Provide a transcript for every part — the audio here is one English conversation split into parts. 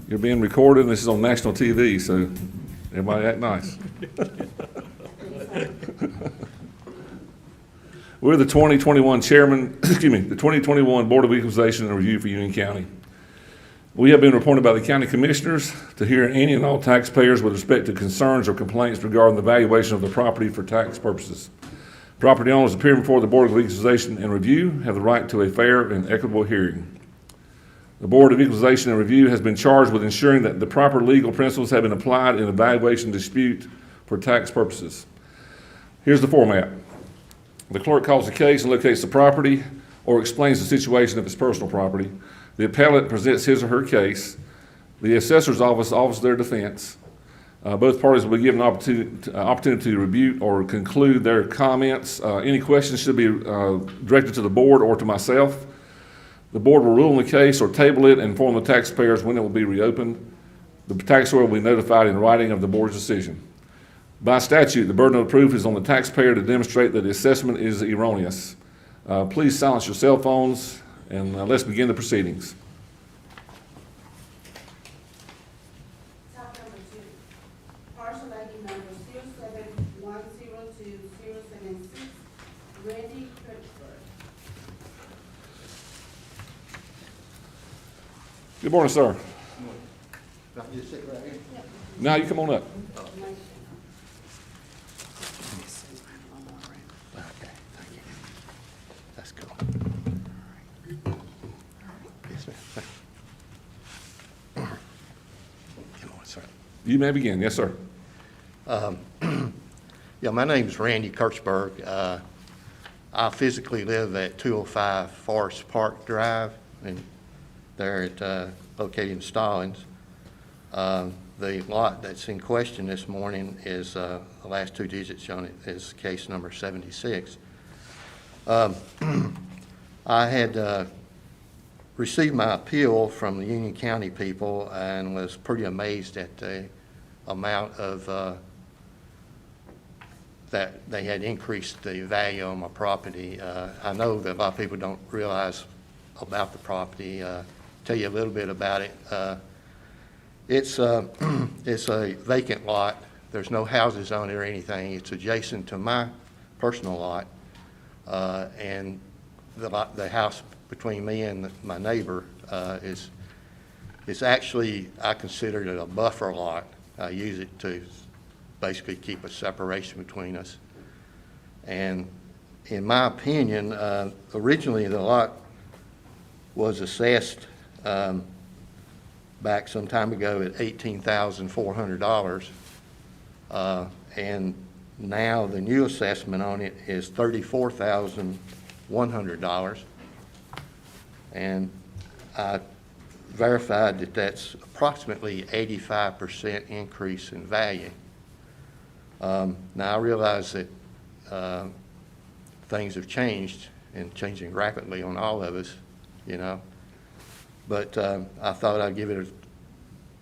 You're being recorded, and this is on national TV, so everybody act nice. We're the 2021 chairman, the 2021 Board of Equalization and Review for Union County. We have been appointed by the county commissioners to hear any and all taxpayers with respect to concerns or complaints regarding the valuation of the property for tax purposes. Property owners appearing before the Board of Equalization and Review have the right to a fair and equitable hearing. The Board of Equalization and Review has been charged with ensuring that the proper legal principles have been applied in a valuation dispute for tax purposes. Here's the format. The clerk calls the case and locates the property or explains the situation of its personal property. The appellant presents his or her case. The assessor's office offers their defense. Both parties will be given an opportunity to review or conclude their comments. Any questions should be directed to the board or to myself. The board will rule on the case or table it and inform the taxpayers when it will be reopened. The taxpayer will be notified in writing of the board's decision. By statute, the burden of proof is on the taxpayer to demonstrate that the assessment is erroneous. Please silence your cell phones and let's begin the proceedings. Top number 2, parcel ID number 07102-076, Randy Kirchberg. Good morning, sir. I'll just sit right here. Now you come on up. Okay, thank you. That's cool. Yes, ma'am. Come on, sir. You may begin. Yes, sir. Yeah, my name's Randy Kirchberg. I physically live at 205 Forest Park Drive, and there at located in Stallings. The lot that's in question this morning is the last two digits on it is case number 76. I had received my appeal from the Union County people and was pretty amazed at the amount of that they had increased the value on my property. I know that a lot of people don't realize about the property. Tell you a little bit about it. It's a vacant lot. There's no houses on it or anything. It's adjacent to my personal lot, and the house between me and my neighbor is actually, I consider it a buffer lot. I use it to basically keep a separation between us. And in my opinion, originally the lot was assessed back some time ago at $18,400, and now the new assessment on it is $34,100, and I verified that that's approximately 85% increase in value. Now I realize that things have changed and changing rapidly on all of us, you know. But I thought I'd give it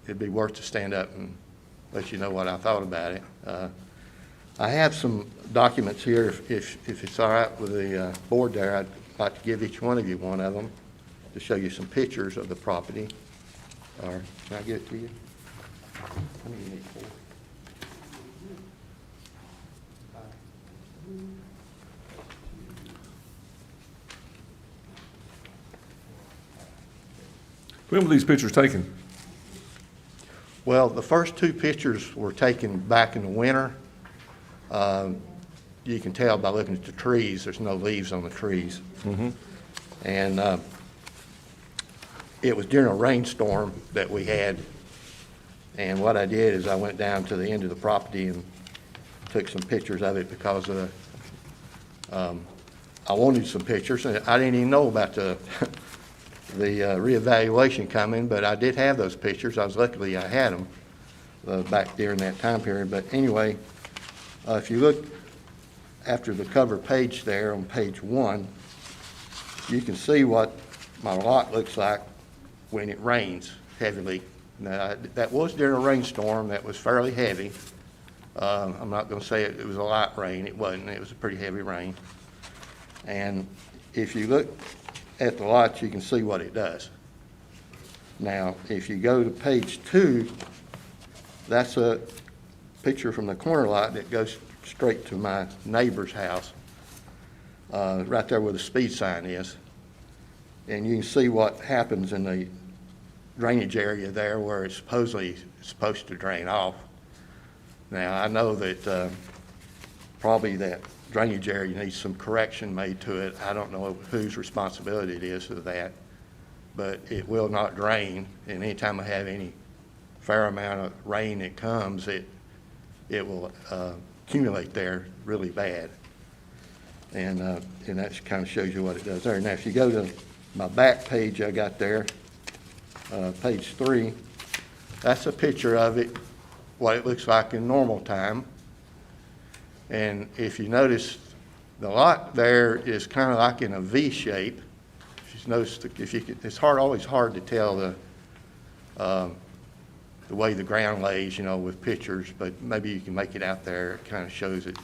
it'd be worth to stand up and let you know what I thought about it. I have some documents here, if it's all right with the board there. I'd like to give each one of you one of them to show you some pictures of the property. Or can I give it to you? How many you need? 4? When were these pictures taken? Well, the first two pictures were taken back in the winter. You can tell by looking at the trees, there's no leaves on the trees. Mm-hmm. And it was during a rainstorm that we had. And what I did is I went down to the end of the property and took some pictures of it because of I wanted some pictures. And I didn't even know about the reevaluation coming, but I did have those pictures. Luckily I had them back during that time period. But anyway, if you look after the cover page there on page 1, you can see what my lot looks like when it rains heavily. Now, that was during a rainstorm that was fairly heavy. I'm not going to say it was a light rain. It wasn't. It was a pretty heavy rain. And if you look at the lot, you can see what it does. Now, if you go to page 2, that's a picture from the corner lot that goes straight to my neighbor's house, right there where the speed sign is. And you can see what happens in the drainage area there where it's supposedly supposed to drain off. Now, I know that probably that drainage area needs some correction made to it. I don't know whose responsibility it is for that, but it will not drain. And anytime I have any fair amount of rain that comes, it will accumulate there really bad. And that kind of shows you what it does there. Now, if you go to my back page I got there, page 3, that's a picture of it, what it looks like in normal time. And if you notice, the lot there is kind of like in a V shape. If you notice, it's always hard to tell the way the ground lays, you know, with pictures, but maybe you can make it out there. It kind of shows it.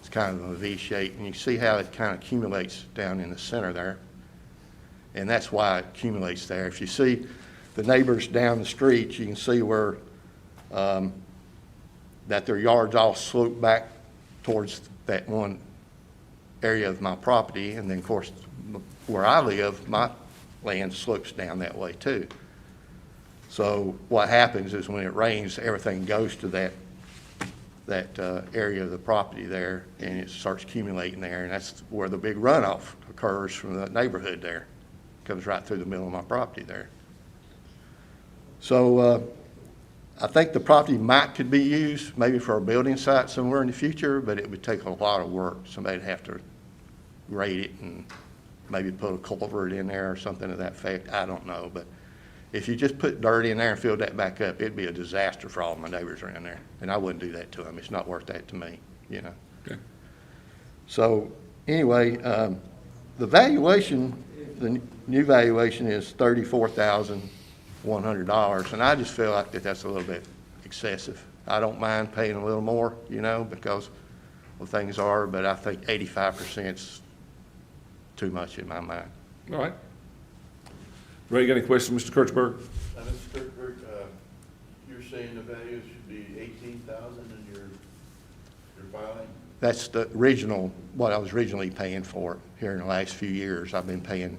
It's kind of a V shape, and you see how it kind of accumulates down in the center there. And that's why it accumulates there. If you see the neighbors down the street, you can see where that their yards all slope back towards that one area of my property. And then, of course, where I live, my land slopes down that way too. So what happens is when it rains, everything goes to that area of the property there, and it starts accumulating there, and that's where the big runoff occurs from the neighborhood there. Comes right through the middle of my property there. So I think the property could be used maybe for a building site somewhere in the future, but it would take a lot of work. Somebody'd have to grade it and maybe put a culvert in there or something to that effect. I don't know, but if you just put dirt in there and filled that back up, it'd be a disaster for all my neighbors around there, and I wouldn't do that to them. It's not worth that to me, you know. Okay. So anyway, the valuation, the new valuation is $34,100, and I just feel like that's a little bit excessive. I don't mind paying a little more, you know, because of things are, but I think 85% is too much in my mind. All right. Ray, you got any questions, Mr. Kirchberg? Mr. Kirkberg, you're saying the value should be $18,000 in your filing? That's the original, what I was originally paying for it. Here in the last few years, I've been paying,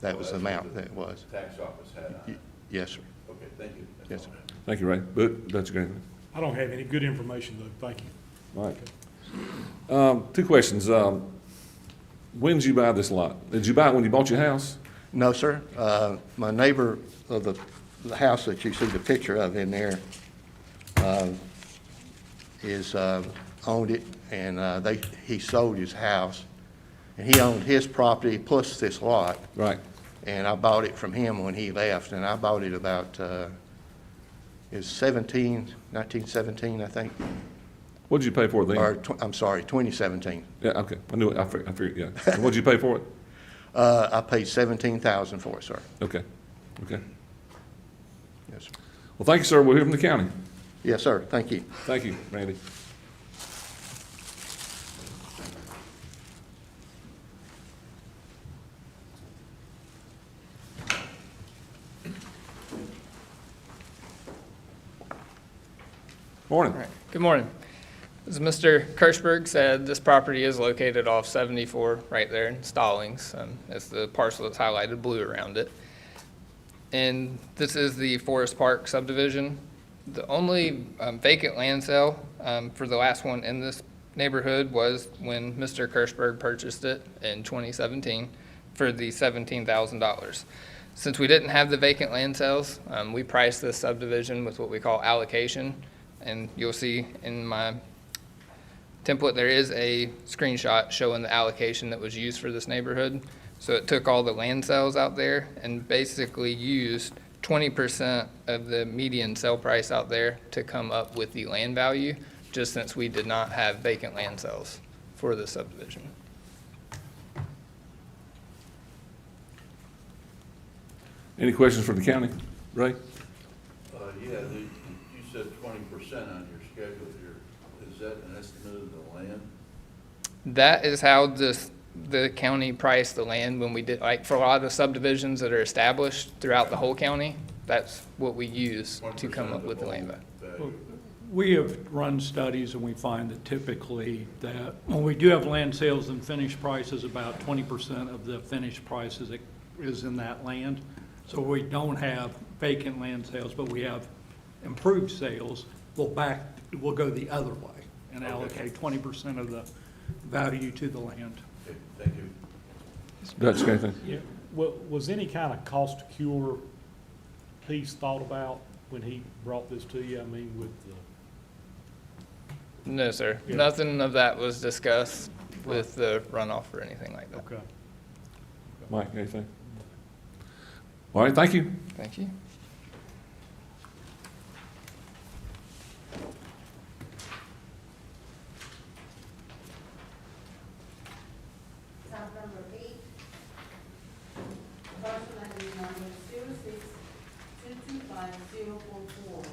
that was the amount that it was. Tax office had on it? Yes, sir. Okay, thank you. Yes, sir. Thank you, Ray. But that's great. I don't have any good information, though. Thank you. All right. 2 questions. When did you buy this lot? Did you buy it when you bought your house? No, sir. My neighbor of the house that you see the picture of in there owned it, and he sold his house, and he owned his property plus this lot. Right. And I bought it from him when he left, and I bought it about it was 1917, I think. What did you pay for it then? Or I'm sorry, 2017. Yeah, okay. I knew it. I figured, yeah. And what did you pay for it? I paid $17,000 for it, sir. Okay. Okay. Yes, sir. Well, thank you, sir. We'll hear from the county. Yes, sir. Thank you. Thank you, Randy. Morning. All right. Good morning. As Mr. Kirchberg said, this property is located off 74 right there in Stallings. It's the parcel that's highlighted blue around it. And this is the Forest Park subdivision. The only vacant land sale for the last one in this neighborhood was when Mr. Kirchberg purchased it in 2017 for the $17,000. Since we didn't have the vacant land sales, we priced this subdivision with what we call allocation. And you'll see in my template, there is a screenshot showing the allocation that was used for this neighborhood. So it took all the land sales out there and basically used 20% of the median sale price out there to come up with the land value, just since we did not have vacant land sales for this subdivision. Any questions for the county? Ray? Yeah, you said 20% on your schedule here. Is that an estimate of the land? That is how this the county priced the land when we did, like, for a lot of the subdivisions that are established throughout the whole county, that's what we use to come up with the land value. We have run studies and we find that typically that when we do have land sales and finished prices, about 20% of the finished price is in that land. So we don't have vacant land sales, but we have improved sales. We'll go the other way and allocate 20% of the value to the land. Okay, thank you. Dutch, anything? Yeah, was any kind of cost to cure piece thought about when he brought this to you? I mean, with the, No, sir. Yeah. Nothing of that was discussed with the runoff or anything like that. okay. Mike, anything? All right, thank you. Thank you. Tab number 8, parcel ID number 06225-044,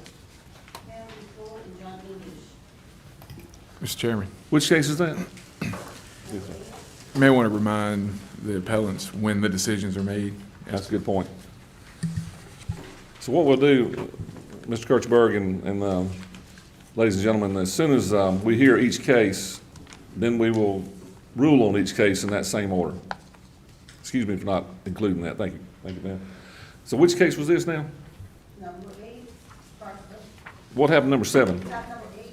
Henry Ford and John English. Mr. Chairman, Which case is that? I may want to remind the appellants when the decisions are made. That's a good point. So what we'll do, Mr. Kirchberg and ladies and gentlemen, as soon as we hear each case, then we will rule on each case in that same order. Excuse me for not including that. Thank you. Thank you, ma'am. So which case was this now? Number 8, parcel, What happened to number 7? tab number 8.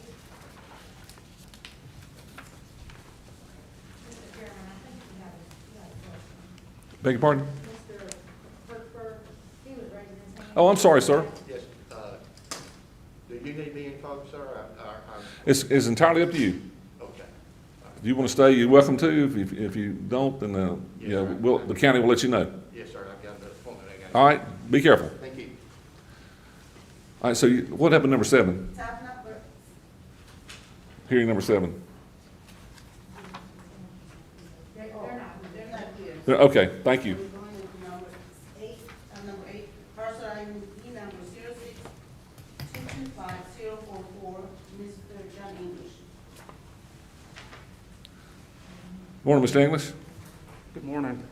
Mr. Chairman, I think you have a question. Beg your pardon? Mr. Kirkberg, he was raising his hand. Oh, I'm sorry, sir. Yes, do you need me in code, sir? It's entirely up to you. Okay. If you want to stay, you're welcome to. If you don't, then, Yes, yeah, sir. the county will let you know. Yes, sir, I've got an appointment I got. All right, be careful. Thank you. All right, so what happened to number 7? Tab number, Hearing number 7. they're not here. Okay, thank you. We're going into number 8, number 8, parcel ID number 06225-044, Mr. John English. Morning, Mr. English. Good morning.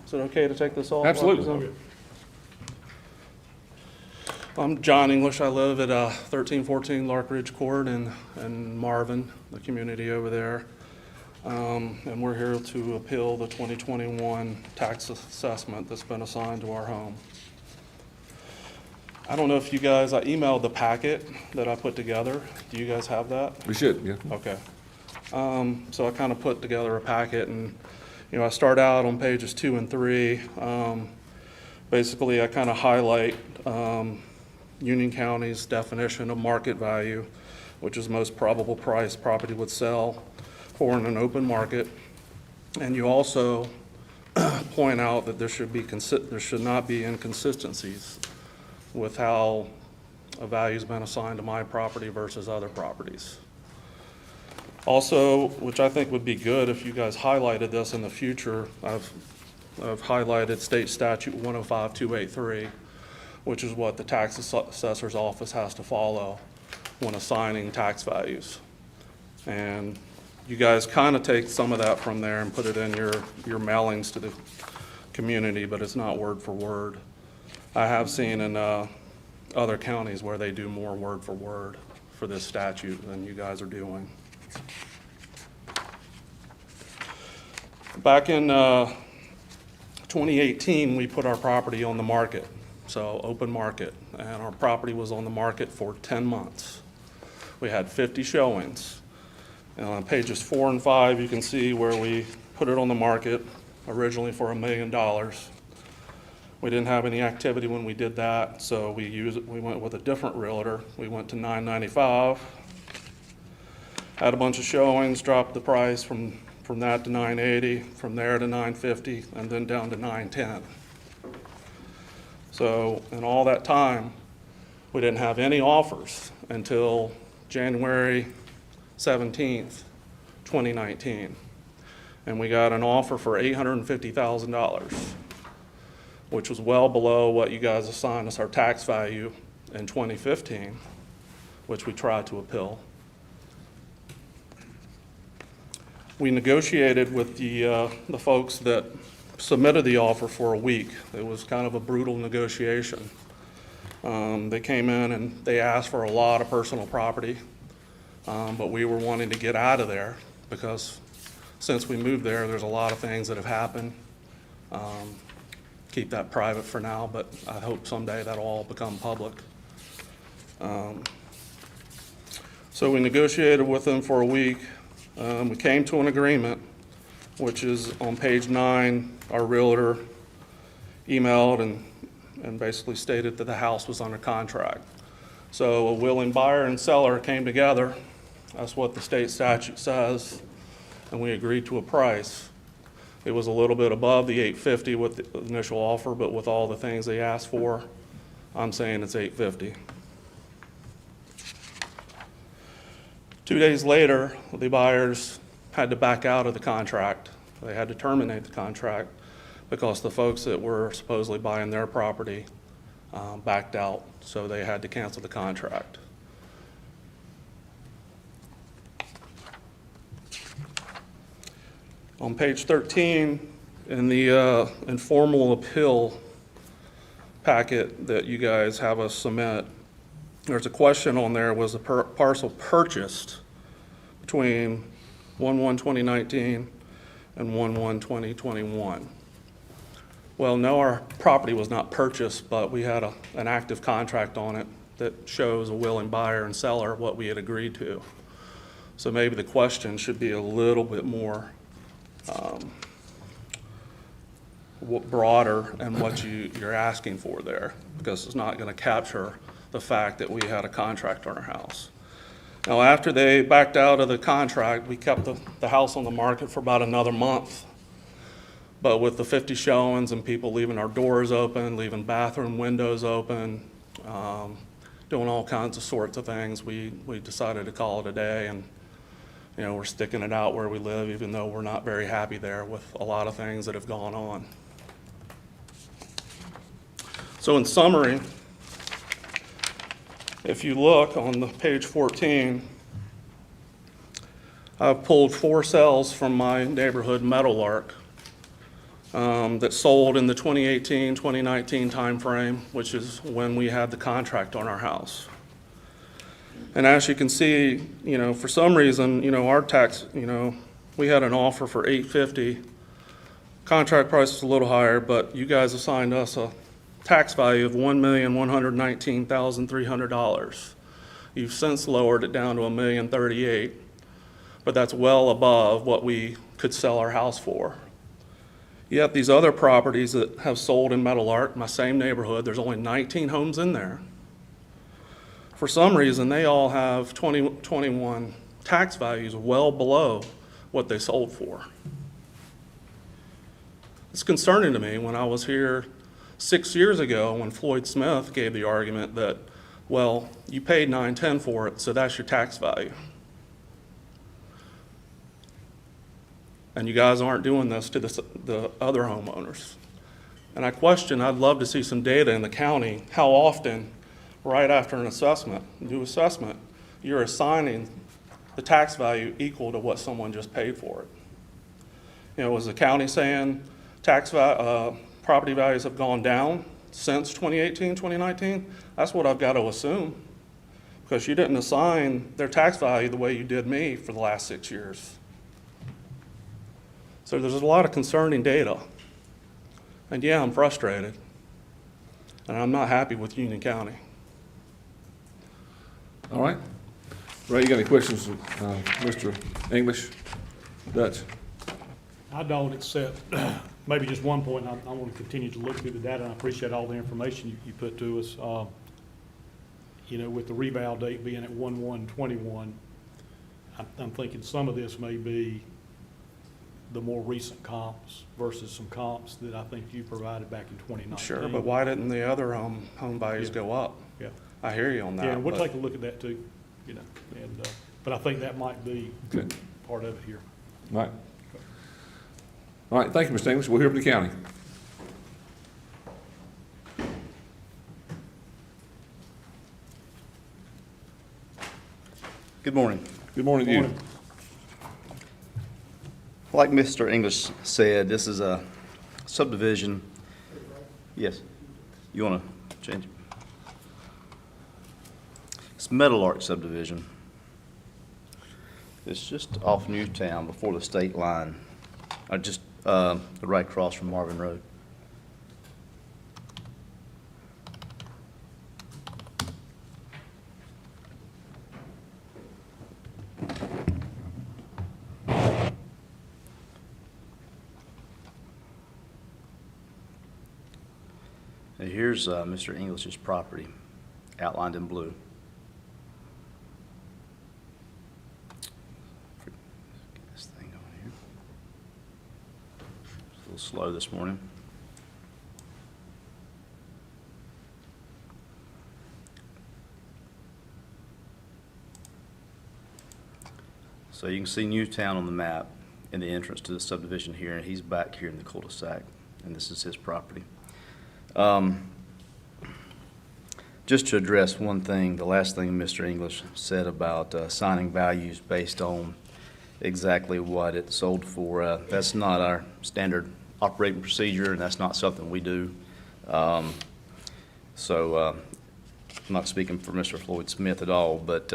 Is it okay to take this off? Absolutely. I'm John English. I live at 1314 Lark Ridge Court in Marvin, the community over there. And we're here to appeal the 2021 tax assessment that's been assigned to our home. I don't know if you guys, I emailed the packet that I put together. Do you guys have that? We should, yeah. Okay. So I kind of put together a packet, and, you know, I start out on pages 2 and 3. Basically, I kind of highlight Union County's definition of market value, which is most probable price property would sell for in an open market. And you also point out that there should not be inconsistencies with how a value's been assigned to my property versus other properties. Also, which I think would be good if you guys highlighted this in the future, I've highlighted State Statute 105-283, which is what the tax assessor's office has to follow when assigning tax values. And you guys kind of take some of that from there and put it in your mailings to the community, but it's not word for word. I have seen in other counties where they do more word for word for this statute than you guys are doing. Back in 2018, we put our property on the market, so open market, and our property was on the market for 10 months. We had 50 showings. And on pages 4 and 5, you can see where we put it on the market originally for $1 million. We didn't have any activity when we did that, so we went with a different realtor. We went to $995. Had a bunch of showings, dropped the price from that to $980, from there to $950, and then down to $910. So in all that time, we didn't have any offers until January 17th, 2019. And we got an offer for $850,000, which was well below what you guys assigned us our tax value in 2015, which we tried to appeal. We negotiated with the folks that submitted the offer for a week. It was kind of a brutal negotiation. They came in and they asked for a lot of personal property, but we were wanting to get out of there because since we moved there, there's a lot of things that have happened. Keep that private for now, but I hope someday that'll all become public. So we negotiated with them for a week. We came to an agreement, which is on page 9. Our realtor emailed and basically stated that the house was under contract. So a willing buyer and seller came together. That's what the state statute says, and we agreed to a price. It was a little bit above the $850 with the initial offer, but with all the things they asked for, I'm saying it's $850. 2 days later, the buyers had to back out of the contract. They had to terminate the contract because the folks that were supposedly buying their property backed out, so they had to cancel the contract. On page 13, in the informal appeal packet that you guys have us submit, there's a question on there, was the parcel purchased between 1/1/2019 and 1/1/2021? Well, no, our property was not purchased, but we had an active contract on it that shows a willing buyer and seller, what we had agreed to. So maybe the question should be a little bit more broader in what you're asking for there, because it's not going to capture the fact that we had a contract on our house. Now, after they backed out of the contract, we kept the house on the market for about another month. But with the 50 showings and people leaving our doors open, leaving bathroom windows open, doing all kinds of sorts of things, we decided to call it a day. And we're sticking it out where we live, even though we're not very happy there with a lot of things that have gone on. So in summary, if you look on the page 14, I've pulled 4 sales from my neighborhood, Meadowlark, that sold in the 2018-2019 timeframe, which is when we had the contract on our house. And as you can see, for some reason, our tax, we had an offer for $850. Contract price was a little higher, but you guys assigned us a tax value of $1,119,300. You've since lowered it down to $1,038,000, but that's well above what we could sell our house for. Yet these other properties that have sold in Meadowlark, my same neighborhood, there's only 19 homes in there. For some reason, they all have 2021 tax values well below what they sold for. It's concerning to me when I was here 6 years ago when Floyd Smith gave the argument that, well, you paid $910 for it, so that's your tax value. And you guys aren't doing this to the other homeowners. And I'd love to see some data in the county, how often, right after an assessment, new assessment, you're assigning the tax value equal to what someone just paid for it. Was the county saying property values have gone down since 2018, 2019? That's what I've got to assume, because you didn't assign their tax value the way you did me for the last 6 years. So there's a lot of concerning data. And yeah, I'm frustrated. And I'm not happy with Union County. All right. Ray, you got any questions, Mr. English, Dutch? I don't, except maybe just one point. I want to continue to look through the data, and I appreciate all the information you put to us. With the reval date being at 1/1/21, I'm thinking some of this may be the more recent comps versus some comps that I think you provided back in 2019. Sure, but why didn't the other home values go up? Yeah. I hear you on that. Yeah, and we'll but- take a look at that too, but I think that might be Okay. part of it here. All right. All right, thank you, Mr. English. We'll hear from the county. Good morning. Good morning to you. Like Mr. English said, this is a subdivision. Yes. You want to change it? It's Meadowlark Subdivision. It's just off Newtown before the state line, just right across from Marvin Road. And here's Mr. English's property, outlined in blue. Get this thing going here. It's a little slow this morning. So you can see Newtown on the map in the entrance to the subdivision here, and he's back here in the cul-de-sac, and this is his property. Just to address one thing, the last thing Mr. English said about assigning values based on exactly what it sold for, that's not our standard operating procedure, and that's not something we do. I'm not speaking for Mr. Floyd Smith at all, but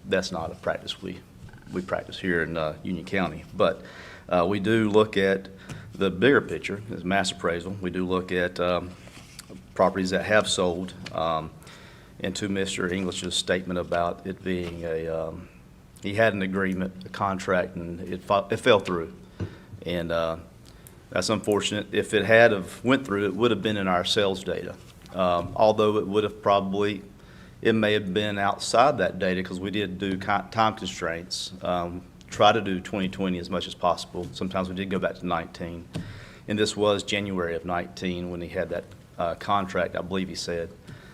that's not a practice we practice here in Union County. But we do look at the bigger picture, as mass appraisal. We do look at properties that have sold, and to Mr. English's statement about it being he had an agreement, a contract, and it fell through. And that's unfortunate. If it had have went through, it would have been in our sales data. Although it would have it may have been outside that data because we did do time constraints. Try to do 2020 as much as possible. Sometimes we did go back to 19. And this was January of 19 when he had that contract, I believe he said.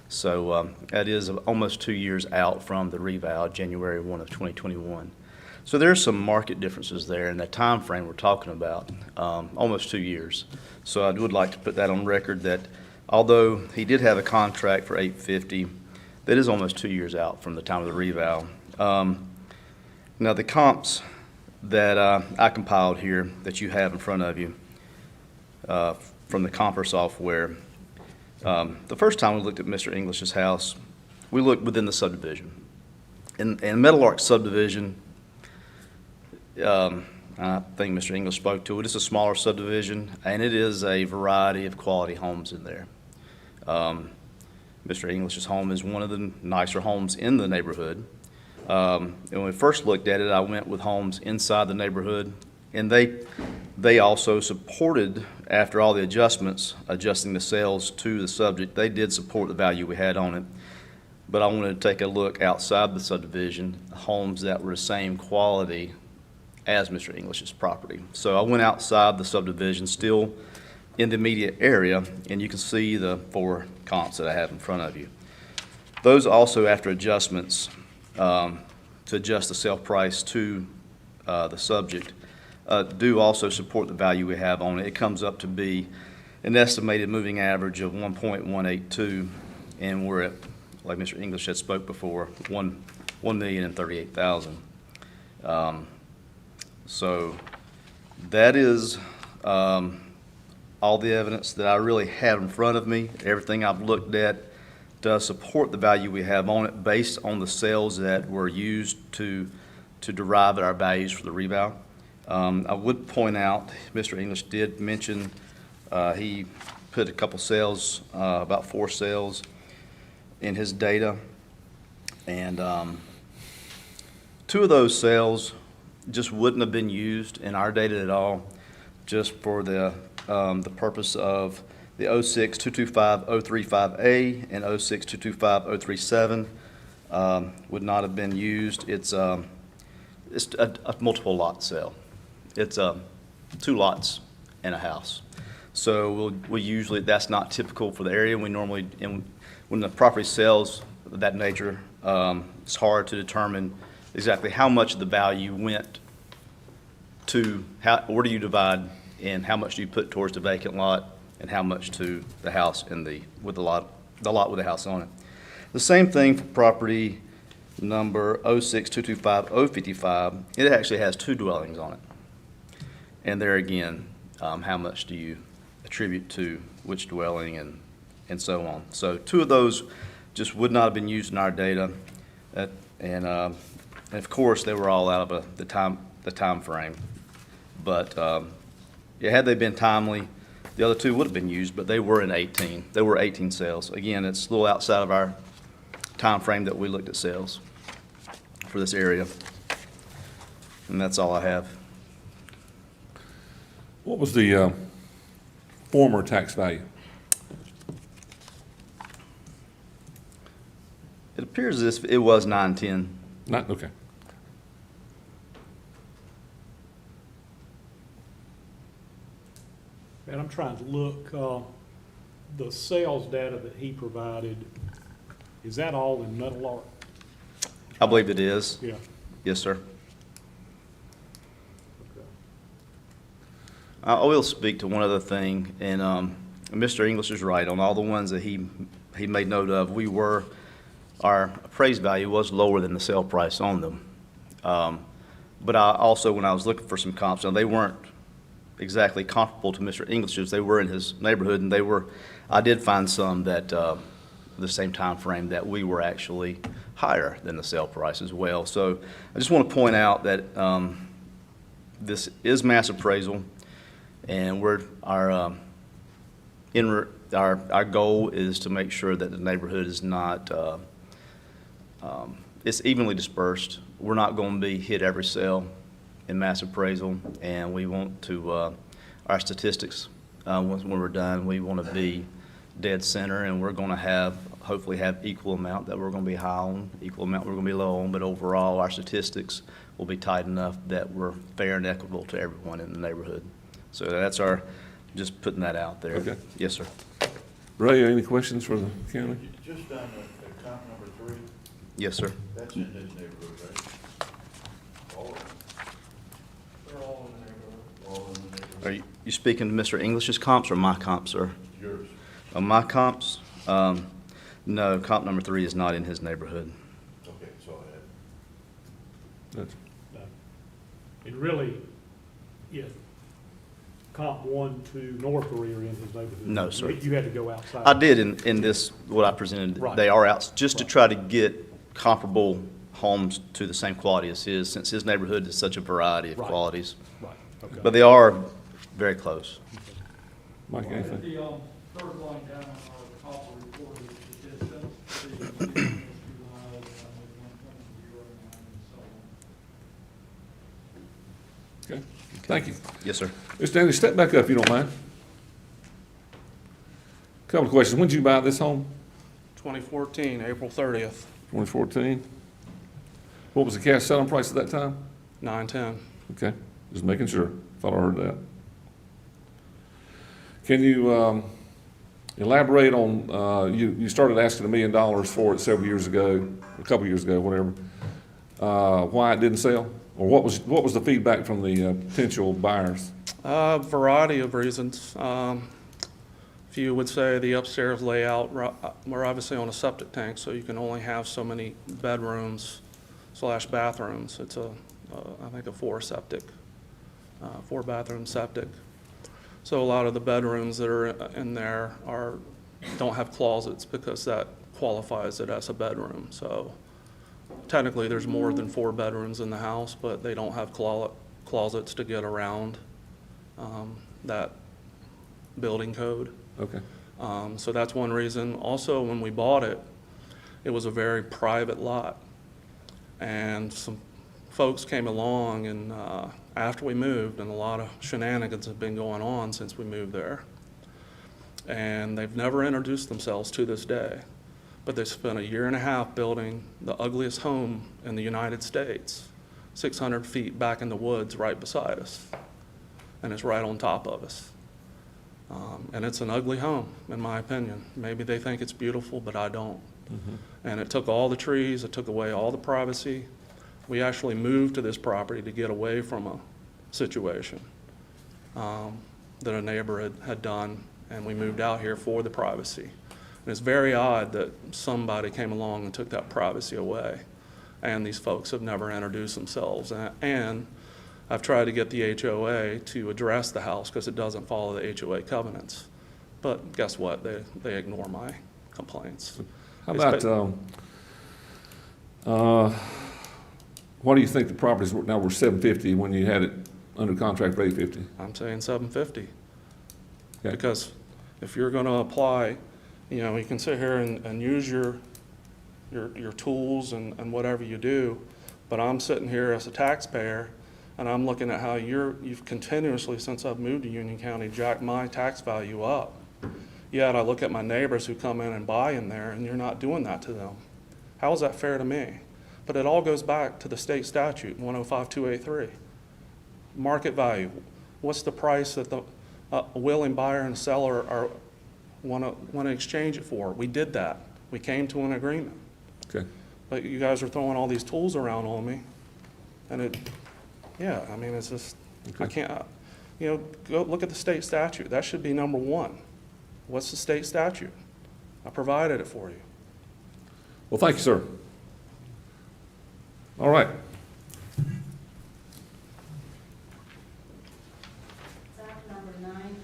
So that is almost 2 years out from the revow, January 1 of 2021. So there's some market differences there in that time frame we're talking about, almost 2 years. So I would like to put that on record that although he did have a contract for $850, that is almost 2 years out from the time of the revow. Now the comps that I compiled here that you have in front of you from the Comper software, the first time we looked at Mr. English's house, we looked within the subdivision. And Meadowlark Subdivision, I think Mr. English spoke to it. It's a smaller subdivision, and it is a variety of quality homes in there. Mr. English's home is one of the nicer homes in the neighborhood. And when we first looked at it, I went with homes inside the neighborhood, and they also supported, after all the adjustments, adjusting the sales to the subject, they did support the value we had on it. But I wanted to take a look outside the subdivision, homes that were the same quality as Mr. English's property. So I went outside the subdivision, still in the immediate area, and you can see the 4 comps that I have in front of you. Those also, after adjustments, to adjust the sale price to the subject, do also support the value we have on it. It comes up to be an estimated moving average of 1.182, and we're at, like Mr. English had spoke before, 1,038,000. So that is all the evidence that I really have in front of me. Everything I've looked at does support the value we have on it based on the sales that were used to derive our values for the revow. I would point out, Mr. English did mention he put a couple sales, about 4 sales in his data, and 2 of those sales just wouldn't have been used in our data at all, just for the purpose of the 06-225-035A and 06-225-037 would not have been used. It's a multiple lot sale. It's 2 lots and a house. So we usually, that's not typical for the area. We normally, when the property sells of that nature, it's hard to determine exactly how much of the value went to, where do you divide, and how much do you put towards the vacant lot, and how much to the house with the lot with the house on it. The same thing for property number 06-225-055. It actually has 2 dwellings on it. And there again, how much do you attribute to which dwelling and so on. So 2 of those just would not have been used in our data. And of course, they were all out of the time frame. But yeah, had they been timely, the other 2 would have been used, but they were in 18. They were 18 sales. Again, it's a little outside of our time frame that we looked at sales for this area. And that's all I have. What was the former tax value? It appears as if it was 910. Not, okay. And I'm trying to look, the sales data that he provided, is that all in Meadowlark? I believe it is. Yeah. Yes, sir. Okay. I will speak to one other thing, and Mr. English is right. On all the ones that he made note of, our appraised value was lower than the sale price on them. But I also, when I was looking for some comps, now they weren't exactly comparable to Mr. English's. They were in his neighborhood, and I did find some that the same time frame that we were actually higher than the sale price as well. So I just want to point out that this is mass appraisal, and our goal is to make sure that the neighborhood is not it's evenly dispersed. We're not going to be hit every sale in mass appraisal, and we want to our statistics when we're done, we want to be dead center, and we're going to hopefully have equal amount that we're going to be high on, equal amount we're going to be low on, but overall our statistics will be tight enough that we're fair and equitable to everyone in the neighborhood. So that's just putting that out there. Okay. Yes, sir. Ray, any questions for the county? Just on the account number 3, Yes, sir. that's in his neighborhood, right? All of them? They're all in the neighborhood. All in the neighborhood? Are you speaking to Mr. English's comps or my comps, sir? Yours. My comps? No, comp number 3 is not in his neighborhood. Okay, that's all I had. That's- And really, yeah, comp 1 to North Korea are in his neighborhood. No, sir. You had to go outside. I did in this, what I presented. Right. They are out, just to Right. try to get comparable homes to the same quality as his, since his neighborhood is such a variety of Right. qualities. Right, okay. But they are very close. Mike, anything? The third line down on our copper report is the distance. Okay, thank you. Yes, sir. Mr. Stanley, step back up if you don't mind. Couple of questions. When did you buy this home? 2014, April 30th, 2014? What was the cash selling price at that time? 910. Okay, just making sure. Thought I heard that. Can you elaborate on, you started asking $1 million for it several years ago, a couple years ago, whatever. Why it didn't sell? Or what was the feedback from the potential buyers? Variety of reasons. If you would say the upstairs layout, we're obviously on a septic tank, so you can only have so many bedrooms / bathrooms. It's I think a 4-bathroom septic. So a lot of the bedrooms that are in there don't have closets because that qualifies it as a bedroom. So technically, there's more than 4 bedrooms in the house, but they don't have closets to get around that building code. Okay, So that's one reason. Also, when we bought it, it was a very private lot. And some folks came along and after we moved, and a lot of shenanigans have been going on since we moved there. And they've never introduced themselves to this day. But they spent 1.5 years building the ugliest home in the United States, 600 feet back in the woods right beside us. And it's right on top of us. And it's an ugly home, in my opinion. Maybe they think it's beautiful, but I don't. And it took all the trees, it took away all the privacy. We actually moved to this property to get away from a situation that a neighbor had done, and we moved out here for the privacy. And it's very odd that somebody came along and took that privacy away, and these folks have never introduced themselves. And I've tried to get the HOA to address the house because it doesn't follow the HOA covenants. But guess what? They ignore my complaints. How It's about, ba- what do you think the property's now worth $750 when you had it under contract for $850? I'm saying 750. Okay. Because if you're gonna apply, you know, you can sit here and use your tools and whatever you do, but I'm sitting here as a taxpayer, and I'm looking at how you've continuously, since I've moved to Union County, jacked my tax value up. Yet I look at my neighbors who come in and buy in there, and you're not doing that to them. How is that fair to me? But it all goes back to the state statute, 105-283. Market value. What's the price that the willing buyer and seller want to exchange it for? We did that. We came to an agreement. Okay. But you guys are throwing all these tools around on me, and yeah, I mean, it's just, I Okay. can't, you know, go look at the state statute. That should be number one. What's the state statute? I provided it for you. Well, thank you, sir. All right. Dock number 9,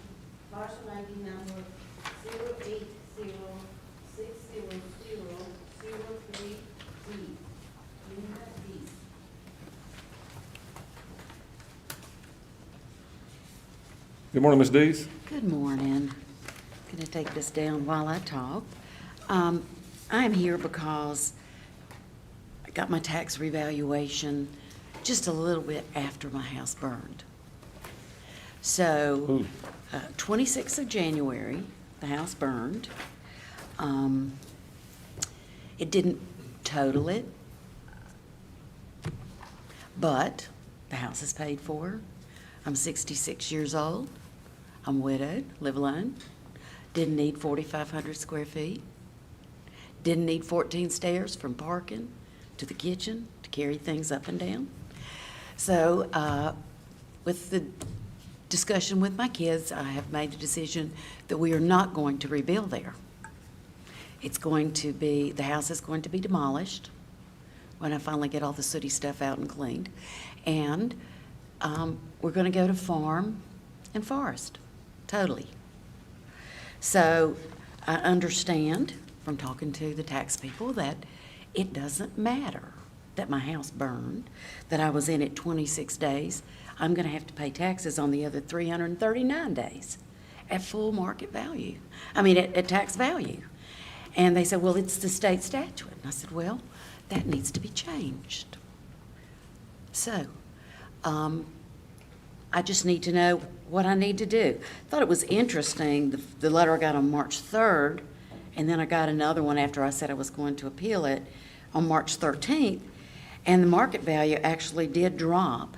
parcel ID number 080600003D. Unit D. Good morning, Ms. Dees. Good morning. Going to take this down while I talk. I am here because I got my tax revaluation just a little bit after my house burned. So, Ooh. 26th of January, the house burned. It didn't total it, but the house is paid for. I'm 66 years old. I'm widowed, live alone. Didn't need 4,500 square feet. Didn't need 14 stairs from parking to the kitchen to carry things up and down. So, with the discussion with my kids, I have made the decision that we are not going to rebuild there. It's going to be, the house is going to be demolished when I finally get all the sooty stuff out and cleaned. And we're going to go to farm and forest, totally. So I understand from talking to the tax people that it doesn't matter that my house burned, that I was in it 26 days. I'm going to have to pay taxes on the other 339 days at full market value. I mean, at tax value. And they said, well, it's the state statute. And I said, well, that needs to be changed. So, I just need to know what I need to do. Thought it was interesting, the letter I got on March 3rd, and then I got another one after I said I was going to appeal it on March 13th, and the market value actually did drop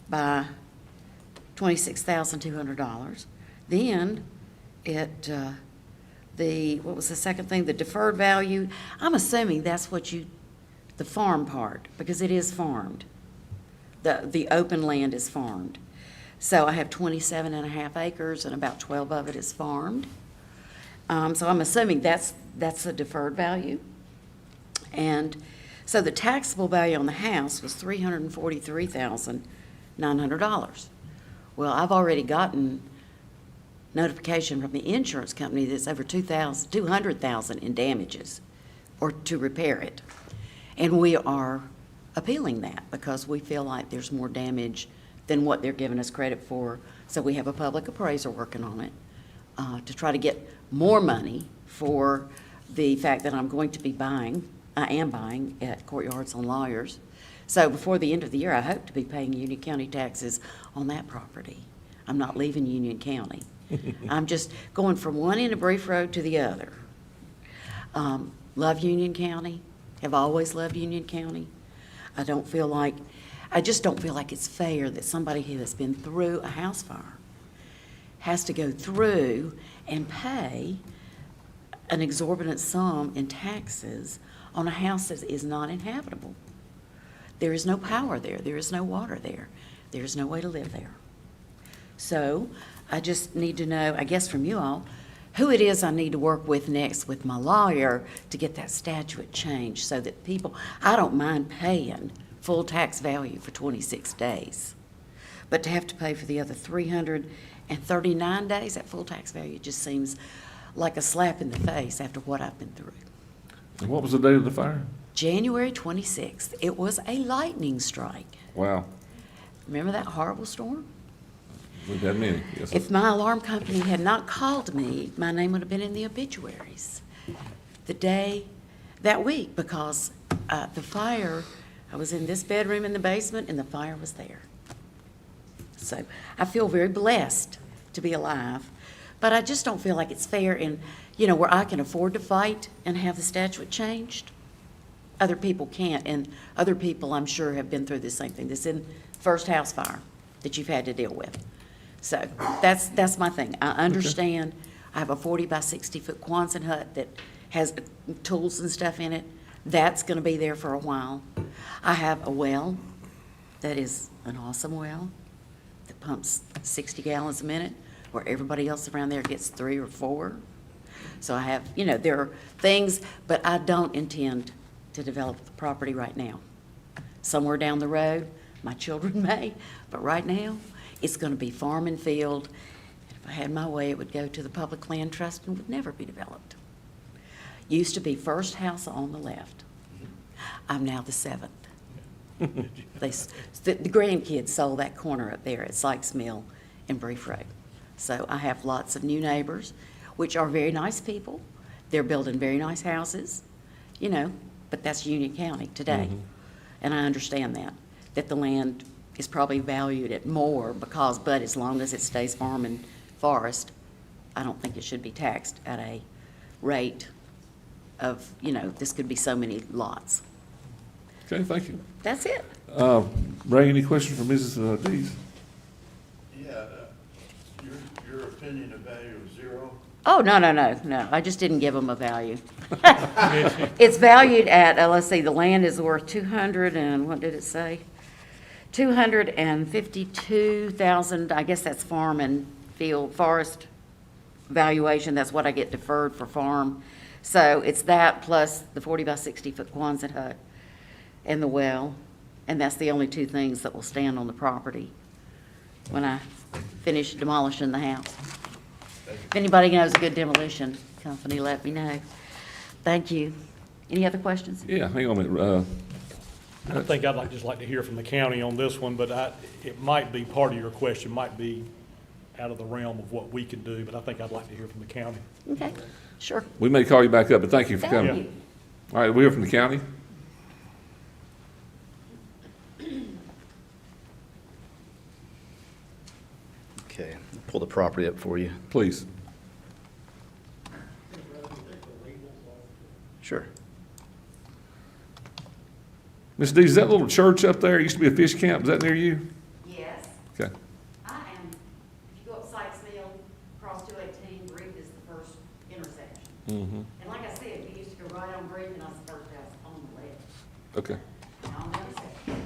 by $26,200. Then what was the second thing? The deferred value. I'm assuming that's what the farm part, because it is farmed. The open land is farmed. So I have 27 and a half acres and about 12 of it is farmed. So I'm assuming that's the deferred value. And so the taxable value on the house was $343,900. Well, I've already gotten notification from the insurance company that's over $200,000 in damages or to repair it. And we are appealing that because we feel like there's more damage than what they're giving us credit for. So we have a public appraiser working on it to try to get more money for the fact that I'm going to be buying, I am buying at Courtyards on Lawyers. So before the end of the year, I hope to be paying Union County taxes on that property. I'm not leaving Union County. I'm just going from one end of Brief Road to the other. Love Union County, have always loved Union County. I just don't feel like it's fair that somebody who has been through a house fire has to go through and pay an exorbitant sum in taxes on a house that is not inhabitable. There is no power there. There is no water there. There is no way to live there. So I just need to know, I guess from you all, who it is I need to work with next with my lawyer to get that statute changed so that people, I don't mind paying full tax value for 26 days. But to have to pay for the other 339 days at full tax value, it just seems like a slap in the face after what I've been through. And what was the date of the fire? January 26th, it was a lightning strike. Wow, Remember that horrible storm? we've had many, yes. If my alarm company had not called me, my name would have been in the obituaries that week, because the fire, I was in this bedroom in the basement, and the fire was there. So I feel very blessed to be alive, but I just don't feel like it's fair where I can afford to fight and have the statute changed. Other people can't, and other people, I'm sure, have been through the same thing. This is first house fire that you've had to deal with. So that's my thing. I understand. I have a 40 by 60 foot Quonset hut that has tools and stuff in it. That's going to be there for a while. I have a well that is an awesome well that pumps 60 gallons a minute, where everybody else around there gets 3 or 4. So I have, there are things, but I don't intend to develop the property right now. Somewhere down the road, my children may, but right now, it's going to be farm and field. And if I had my way, it would go to the Public Land Trust and would never be developed. Used to be first house on the left. I'm now the 7th. The grandkids sold that corner up there at Sykes Mill and Brief Road. So I have lots of new neighbors, which are very nice people. They're building very nice houses, but that's Union County today. And I understand that the land is probably valued at more but as long as it stays farm and forest, I don't think it should be taxed at a rate of, this could be so many lots. Okay, thank you. That's it. Ray, any questions for Mrs. Dees? Yeah, your opinion of value of 0? Oh, no. I just didn't give them a value. It's valued at, let's see, the land is worth 200 and, what did it say? 252,000, I guess that's farm and field, forest valuation, that's what I get deferred for farm. So it's that plus the 40 by 60 foot Quonset hut and the well, and that's the only 2 things that will stand on the property when I finish demolishing the house. If anybody knows a good demolition company, let me know. Thank you. Any other questions? Yeah, hang on a minute. I think I'd just like to hear from the county on this one, but it might be, part of your question might be out of the realm of what we can do, but I think I'd like to hear from the county. Okay, sure. We may call you back up, but thank you for Thank coming. you. All right, we hear from the county. Okay, pull the property up for you. Please. Sure. Ms. Dees, is that little church up there, used to be a fish camp, is that near you? Yes, Okay. I am. If you go up Sykes Mill, cross 218, Brief is the first intersection. Mm-hmm. And like I said, we used to go right on Brief, and I was the first house on the left. Okay. And on the second.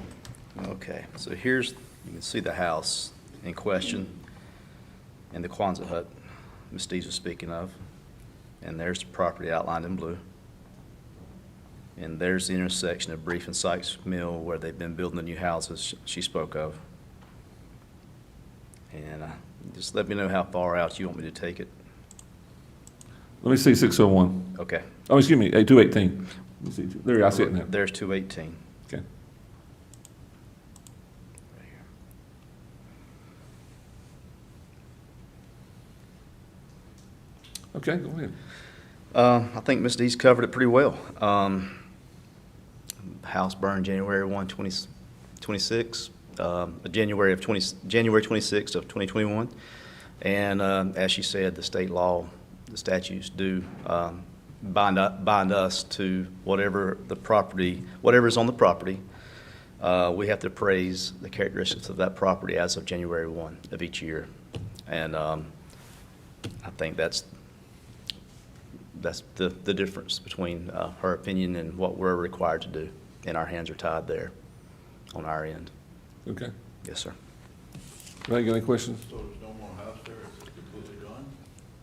Okay, so here's, you can see the house in question and the Quonset hut Ms. Dees was speaking of. And there's the property outlined in blue. And there's the intersection of Brief and Sykes Mill where they've been building the new houses she spoke of. And just let me know how far out you want me to take it. Let me see 601. Okay. Oh, excuse me, 218. Let me see. There, I see it now. There's 218. Okay. Right here. Okay, go ahead. I think Ms. Dees covered it pretty well. House burned January 1, 2026, January 26th of 2021. And as she said, the state law, the statutes do bind us to whatever the property, whatever's on the property. We have to appraise the characteristics of that property as of January 1 of each year. And I think that's the difference between her opinion and what we're required to do. And our hands are tied there on our end. Okay. Yes, sir. Ray, you got any questions? So there's no more house there, it's completely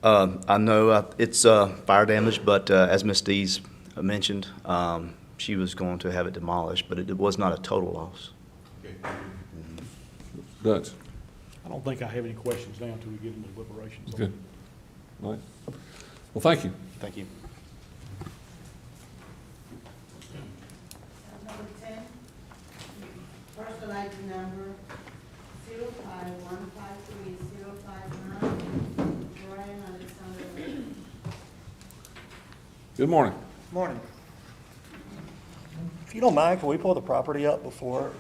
gone? I know it's fire damage, but as Ms. Dees mentioned, she was going to have it demolished, but it was not a total loss. Okay. Dutch? don't think I have any questions now until we get into deliberations. Good. All right. Well, thank you. Thank you. Number 10, parcel ID number 05153-059, Brian Alexander. Good morning. Morning. If you don't mind, can we pull the property up before?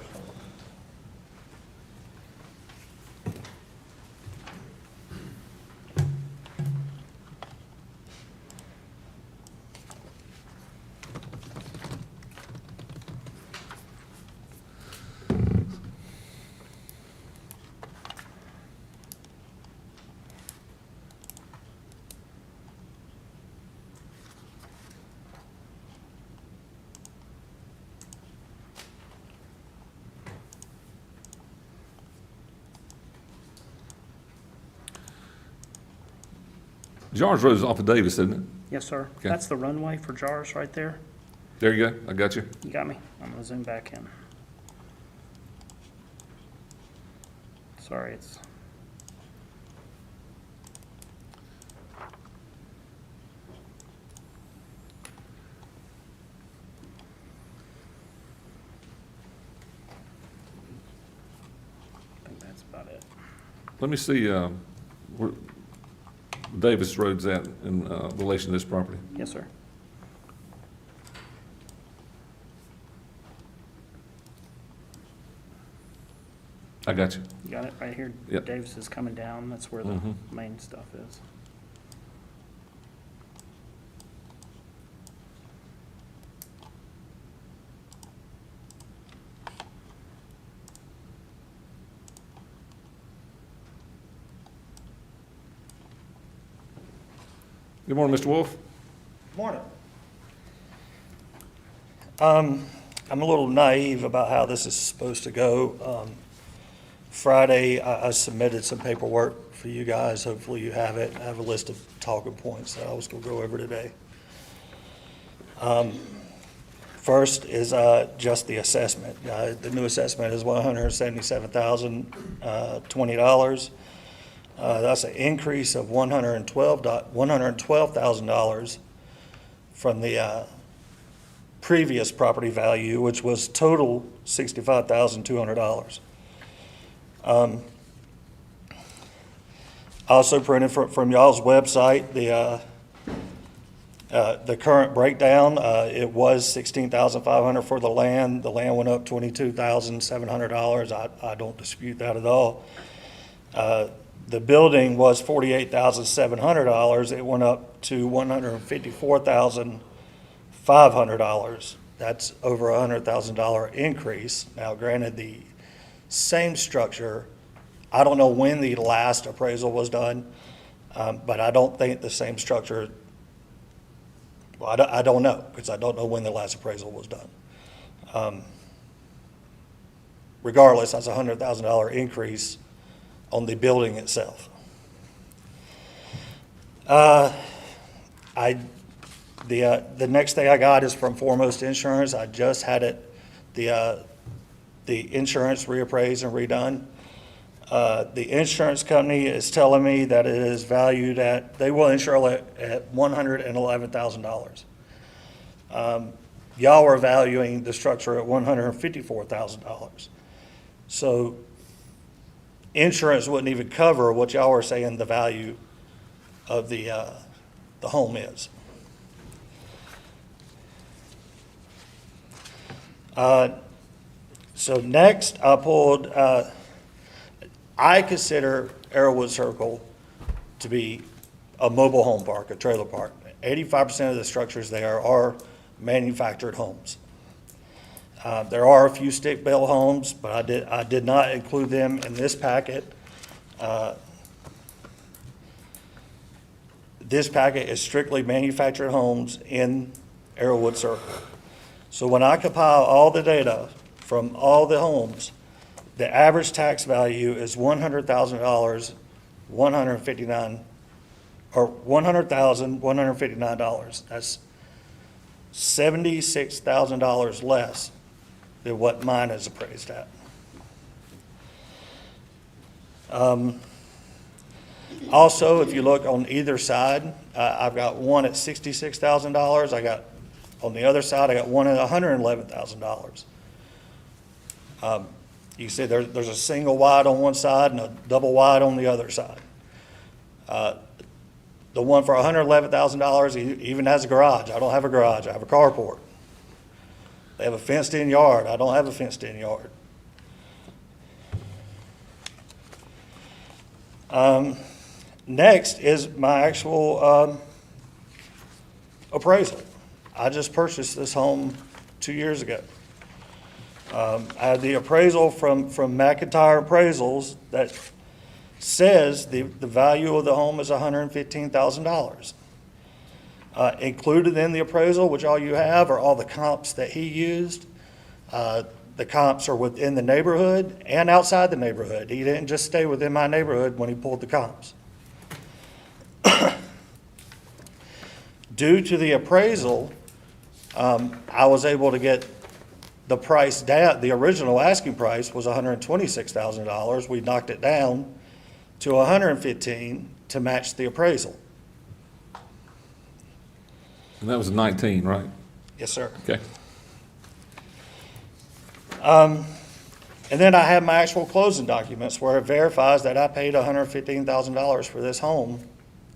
Jar's Road is off of Davis, isn't it? Yes, sir. Okay. That's the runway for jars right there. There you go. I got you. You got me? I'm gonna zoom back in. Sorry, it's, I think that's about it. Let me see where Davis Road's at in relation to this property. Yes, sir. I got you. You got it right here. Yep. Davis is coming down. That's where the Mhm. main stuff is. Good morning, Mr. Wolf. Morning. I'm a little naive about how this is supposed to go. Friday, I submitted some paperwork for you guys. Hopefully you have it. I have a list of talking points that I was gonna go over today. First is just the assessment. The new assessment is $177,020. That's an increase of $112,000 from the previous property value, which was total $65,200. I also printed from y'all's website the current breakdown. It was $16,500 for the land. The land went up $22,700. I don't dispute that at all. The building was $48,700. It went up to $154,500. That's over a $100,000 increase. Now, granted, the same structure, I don't know when the last appraisal was done, but I don't think the same structure, well, I don't know, because I don't know when the last appraisal was done. Regardless, that's a $100,000 increase on the building itself. The next thing I got is from Foremost Insurance. I just had it, the insurance reappraised and redone. The insurance company is telling me that it is valued at, they will insure it at $111,000. Y'all are valuing the structure at $154,000. So insurance wouldn't even cover what y'all are saying the value of the home is. So next, I pulled, I consider Arrowwood Circle to be a mobile home park, a trailer park. 85% of the structures there are manufactured homes. There are a few stick-built homes, but I did not include them in this packet. This packet is strictly manufactured homes in Arrowwood Circle. So when I compile all the data from all the homes, the average tax value is $100,000, $100,159. That's $76,000 less than what mine is appraised at. Also, if you look on either side, I've got one at $66,000. I got, on the other side, I got one at $111,000. You see there's a single wide on one side and a double wide on the other side. The one for $111,000 even has a garage. I don't have a garage. I have a carport. They have a fenced-in yard. I don't have a fenced-in yard. Next is my actual appraisal. I just purchased this home 2 years ago. I had the appraisal from McIntyre Appraisals that says the value of the home is $115,000. Included in the appraisal, which all you have, are all the comps that he used. The comps are within the neighborhood and outside the neighborhood. He didn't just stay within my neighborhood when he pulled the comps. Due to the appraisal, I was able to get the price down. The original asking price was $126,000. We knocked it down to $115,000 to match the appraisal. And that was 19, right? Yes, sir. Okay. And then I have my actual closing documents where it verifies that I paid $115,000 for this home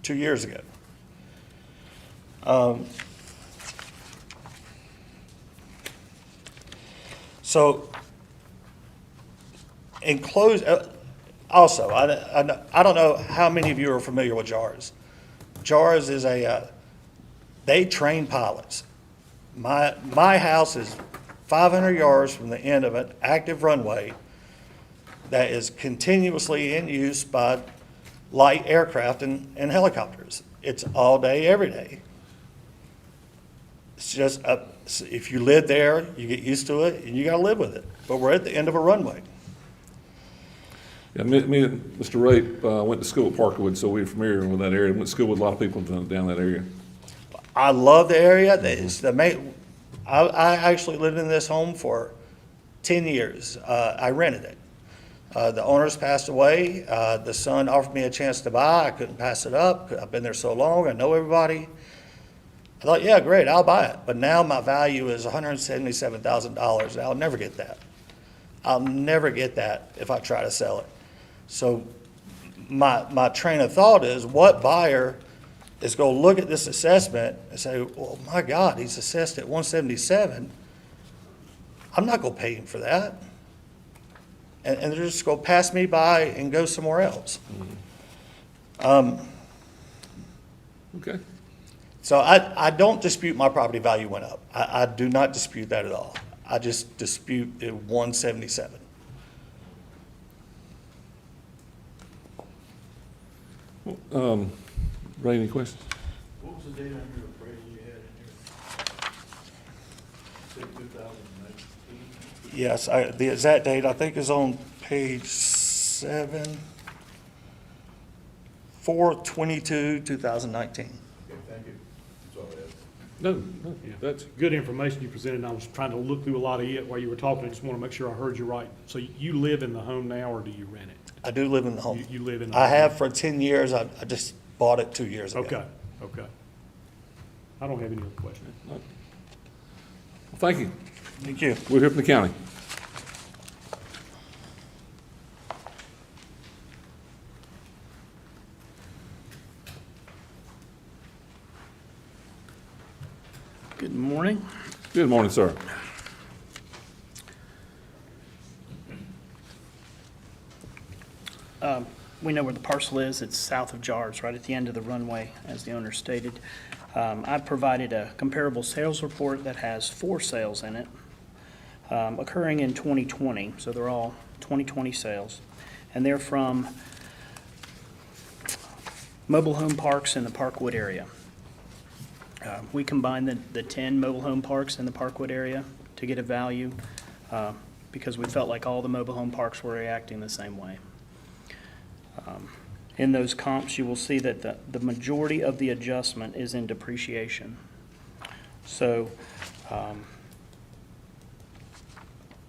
2 years ago. So, in close, also, I don't know how many of you are familiar with JARS. JARS is they train pilots. My house is 500 yards from the end of an active runway that is continuously in use by light aircraft and helicopters. It's all day, every day. It's just, if you live there, you get used to it, and you gotta live with it. But we're at the end of a runway. Yeah, me and Mr. Rape went to school at Parkwood, so we're familiar with that area. Went to school with a lot of people down that area. I love the area. I actually lived in this home for 10 years. I rented it. The owners passed away. The son offered me a chance to buy. I couldn't pass it up. I've been there so long. I know everybody. I thought, yeah, great, I'll buy it. But now my value is $177,000, and I'll never get that. I'll never get that if I try to sell it. So my train of thought is, what buyer is going to look at this assessment and say, well, my God, he's assessed at $177. I'm not going to pay him for that. And they're just going to pass me by and go somewhere else. Okay. So I don't dispute my property value went up. I do not dispute that at all. I just dispute it 177. Ray, any questions? What was the date on your appraisal you had in here? Say 2019? Yes, the exact date I think is on page 7, 4/22/2019. Okay, thank you. That's all I have. No, Yeah, that's, good information you presented. I was trying to look through a lot of it while you were talking. I just want to make sure I heard you right. So you live in the home now, or do you rent it? I do live in the home. You live in the I home? have for 10 years. I just bought it 2 years ago. Okay. I don't have any other questions. well, thank you. Thank you. We're here from the county. Good morning. Good morning, sir. We know where the parcel is. It's south of JARS, right at the end of the runway, as the owner stated. I provided a comparable sales report that has 4 sales in it, occurring in 2020. So they're all 2020 sales. And they're from mobile home parks in the Parkwood area. We combined the 10 mobile home parks in the Parkwood area to get a value because we felt like all the mobile home parks were reacting the same way. In those comps, you will see that the majority of the adjustment is in depreciation. So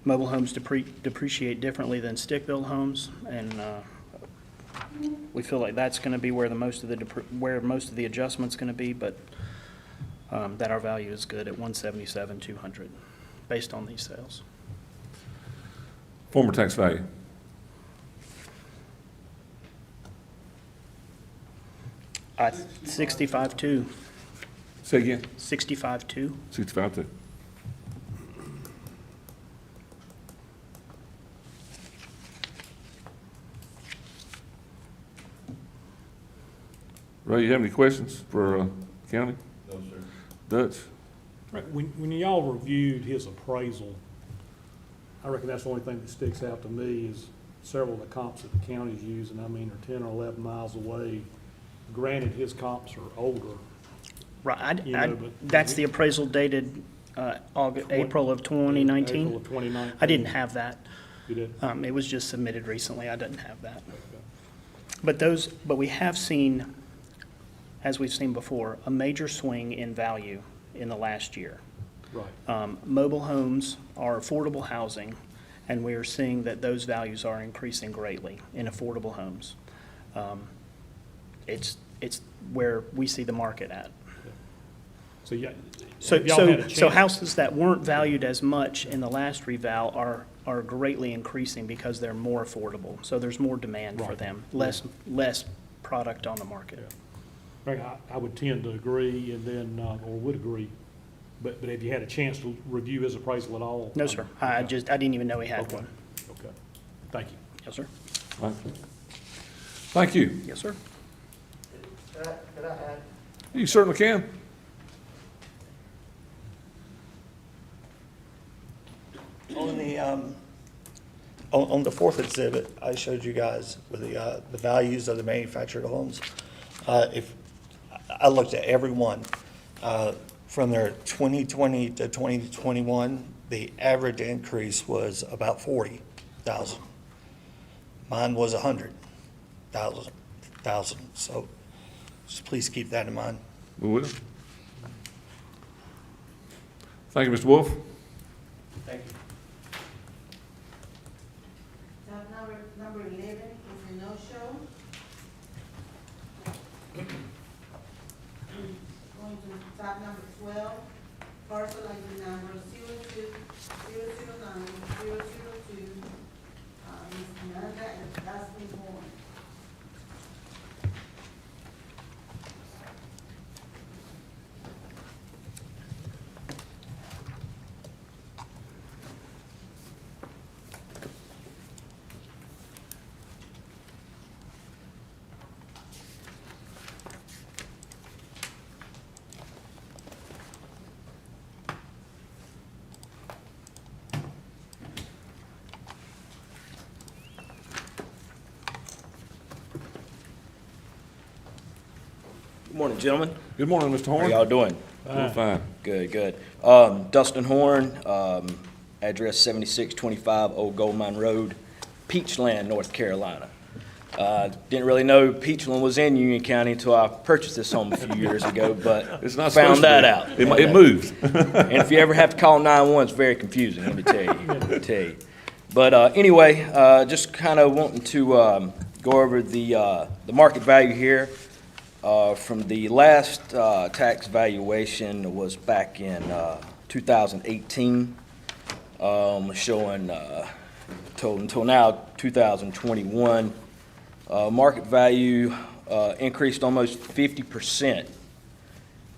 mobile homes depreciate differently than stick-built homes, and We feel like that's going to be where most of the adjustment's going to be, but that our value is good at 177,200 based on these sales. Former tax value. Uh, 65.2, Say again. 65.2. 65 too. Ray, you have any questions for county? No, sir. Dutch? Right, when y'all reviewed his appraisal, I reckon that's the only thing that sticks out to me is several of the comps that the county's using, I mean, are 10 or 11 miles away. Granted, his comps are older. Right, You know, but- that's the appraisal dated April of 2019. April of 2019. I didn't have that. You did? It was just submitted recently. I didn't have that. But we have seen, as we've seen before, a major swing in value in the last year. Right. Mobile homes are affordable housing, and we are seeing that those values are increasing greatly in affordable homes. It's where we see the market at. So, yeah. So, have y'all had a so chance- houses that weren't valued as much in the last reval are greatly increasing because they're more affordable. So there's more demand for Right. them, less product on the market. Right, I would tend to agree and then, or would agree, but have you had a chance to review his appraisal at all? No, sir. I didn't even know he had Okay. one. Okay, thank you. Yes, sir. All right. Thank you. Yes, sir. Could I add? You certainly can. On the, on the fourth exhibit, I showed you guys with the values of the manufactured homes. If, I looked at every one, from their 2020 to 2021, the average increase was about 40,000. Mine was 100,000, so just please keep that in mind. We will. Thank you, Mr. Wolf. Thank you. Tab number 11 is a no-show. Going to tab number 12, parcel ID number 02009-002, Ms. Amanda and Dustin Horn. Good morning, gentlemen. Good morning, Mr. Horn. How y'all doing? We're fine. Good, good. Dustin Horn, address 7625 Old Gold Mine Road, Peachland, North Carolina. Didn't really know Peachland was in Union County until I purchased this home a few years ago, but It's not supposed found to that be. out. It moved. And if you ever have to call 911, it's very confusing, let me tell you. But anyway, just kind of wanting to go over the market value here. From the last tax valuation was back in 2018, showing until now 2021. Market value increased almost 50%,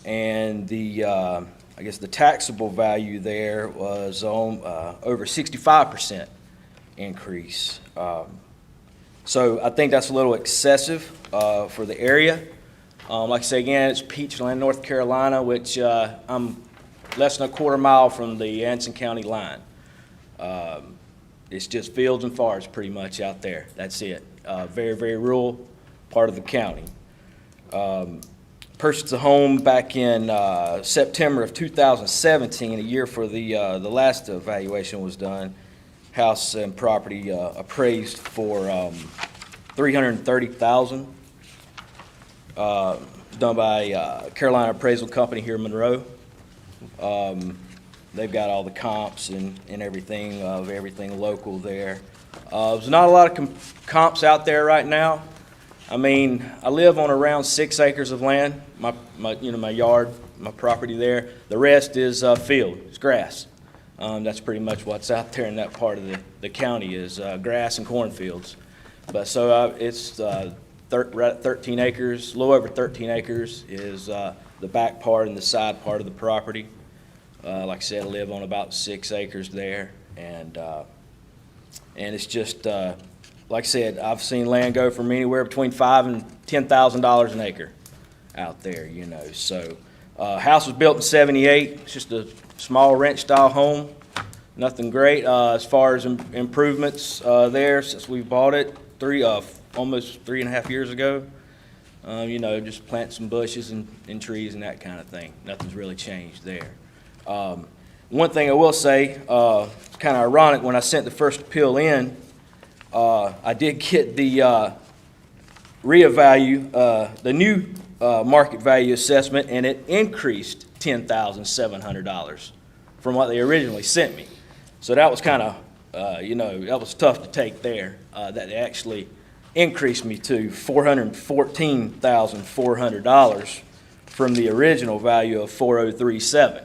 and the I guess the taxable value there was over 65% increase. So I think that's a little excessive for the area. Like I say again, it's Peachland, North Carolina, which I'm less than a quarter mile from the Anson County line. It's just fields and forests pretty much out there. That's it. Very, very rural part of the county. Purchased a home back in September of 2017, a year for the last evaluation was done. House and property appraised for $330,000. Done by Carolina Appraisal Company here in Monroe. They've got all the comps and everything of everything local there. There's not a lot of comps out there right now. I mean, I live on around 6 acres of land, my yard, my property there. The rest is field, it's grass. That's pretty much what's out there in that part of the county is grass and cornfields. But so it's right at 13 acres, a little over 13 acres is the back part and the side part of the property. Like I said, I live on about 6 acres there, and it's just, like I said, I've seen land go from anywhere between $5,000 and $10,000 an acre out there, you know. So, house was built in '78. It's just a small ranch-style home. Nothing great as far as improvements there since we bought it almost 3.5 years ago. You know, just plant some bushes and trees and that kind of thing. Nothing's really changed there. One thing I will say, it's kind of ironic, when I sent the first appeal in, I did get the the new market value assessment, and it increased $10,700 from what they originally sent me. So that was kind of, you know, that was tough to take there. That actually increased me to $414,400 from the original value of $4,037.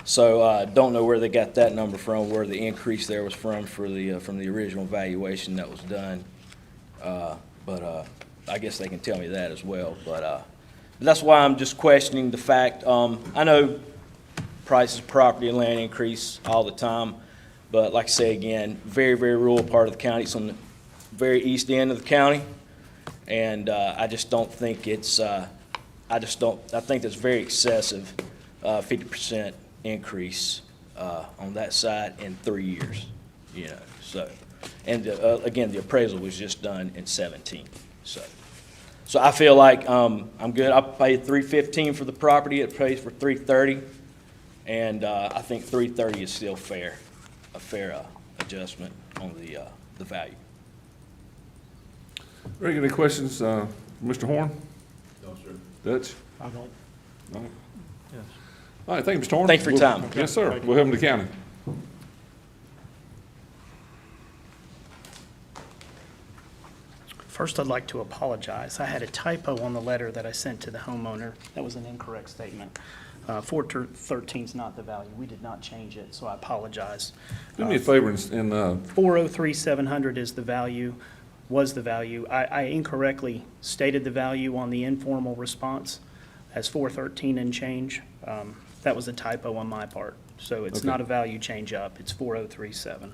So don't know where they got that number from, where the increase there was from the original valuation that was done. But I guess they can tell me that as well. But that's why I'm just questioning the fact. I know prices of property and land increase all the time, but like I say again, very, very rural part of the county. It's on the very east end of the county, and I just don't think it's. I think that's very excessive. 50% increase on that side in 3 years, you know. So, and again, the appraisal was just done in '17. So I feel like I'm good. I paid $315 for the property. It pays for $330, and I think $330 is still fair, a fair adjustment on the value. Rick, any questions, Mr. Horn? No, sir. Dutch? I don't. No? Yes. All right, thank you, Mr. Horn. Thanks for your time. Yes, sir. Thank you. We'll have him to the county. First, I'd like to apologize. I had a typo on the letter that I sent to the homeowner. That was an incorrect statement. 413 is not the value. We did not change it, so I apologize. Do me a favor and 403,700 is the value, was the value. I incorrectly stated the value on the informal response as 413 and change. That was a typo on my part. So it's Okay. not a value change up, it's 4037.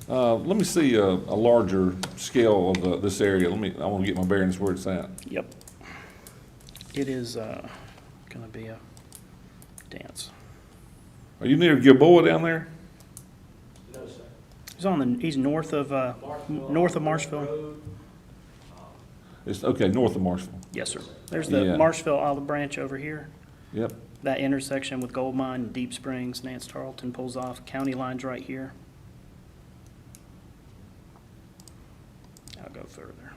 let me see a larger scale of this area. I want to get my bearings where it's at. Yep. It is gonna be a dance. Are you near Gilboa down there? No, sir. He's north of Marshville. It's, okay, north of Marshville. Yes, sir. There's the Yeah. Marshville Olive Branch over here. Yep. That intersection with Gold Mine, and Deep Springs, Nance Tarleton pulls off. County line's right here. I'll go further.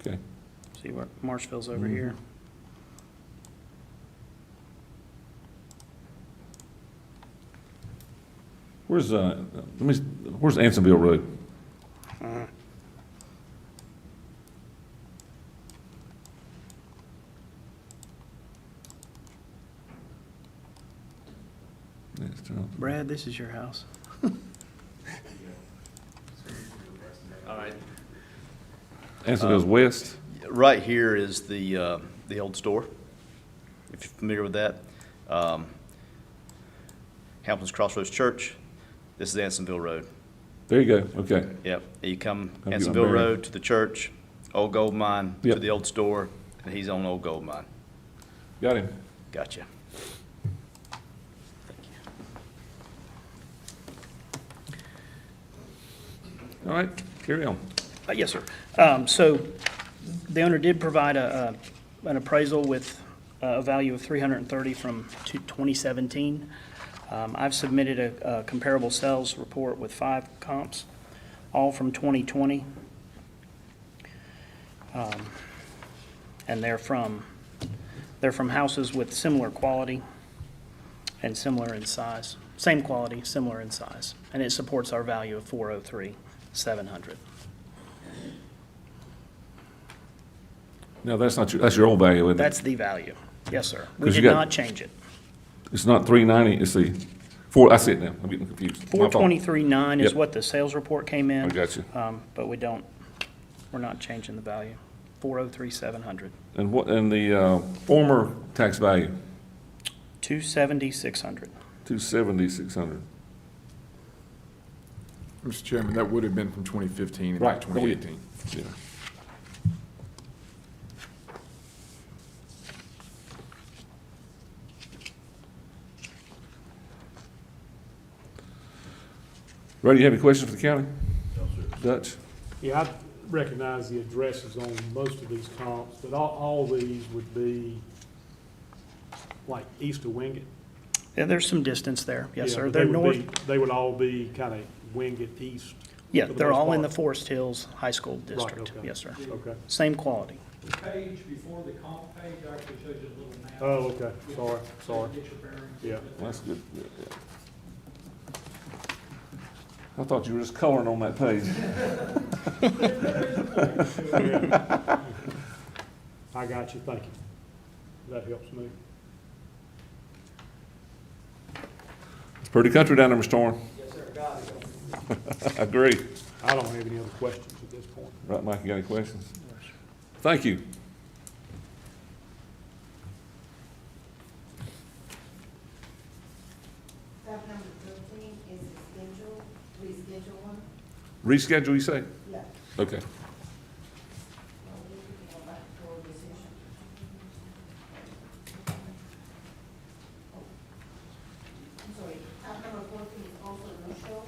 Okay. See where Marshville's over here? Where's where's Ansonville Road? Brad, this is your house. All right. Ansonville's west. Right here is the old store, if you're familiar with that. Hamilton's Crossroads Church. This is Ansonville Road. There you go. Okay. Yep. You come my Ansonville bearings. Road to the church, Old Gold Mine, Yep. to the old store, and he's on Old Gold Mine. Got him. Gotcha. All right. Carry on. Yes, sir. So the owner did provide an appraisal with a value of 330 from 2017. I've submitted a comparable sales report with 5 comps, all from 2020. And they're from houses with similar quality and similar in size. Same quality, similar in size, and it supports our value of 403,700. No, that's your old value, isn't it? That's the value. Yes, sir. We 'Cause you did got- not change it. It's not 390, let's see, I see it now, I'm getting confused. My fault. 423,900 is Yep. what the sales report came in. I got you. But we're not changing the value. 403,700. And the former tax value? 270,600. 270,600. Mr. Chairman, that would have been from 2015 and not Right. 2018. Yeah. Ray, do you have any questions for the county? No, sir. Dutch? Yeah, I recognize the addresses on most of these comps, but all these would be like east of Wingate. Yeah, there's some distance there. Yes, Yeah, sir. but They're they would north. be- They would all be kind of Wingate east. Yeah, for the they're most all in the part. Forest Hills High School District. okay. Yes, sir. Okay. Same quality. The page before the comp page actually shows you a little map. Oh, okay, sorry. Get your bearings. Yeah. That's good. Yeah, yeah. I thought you were just coloring on that page. I got you, thank you. That helps me. It's pretty country down there, Mr. Torn. Yes, sir, got it. I agree. I don't have any other questions at this point. Right, Mike, you got any questions? Thank you. Tab number 13 is the schedule, reschedule one. Reschedule, you say? Yeah. Okay. Go back for decision. I'm sorry, tab number 14 is also no show.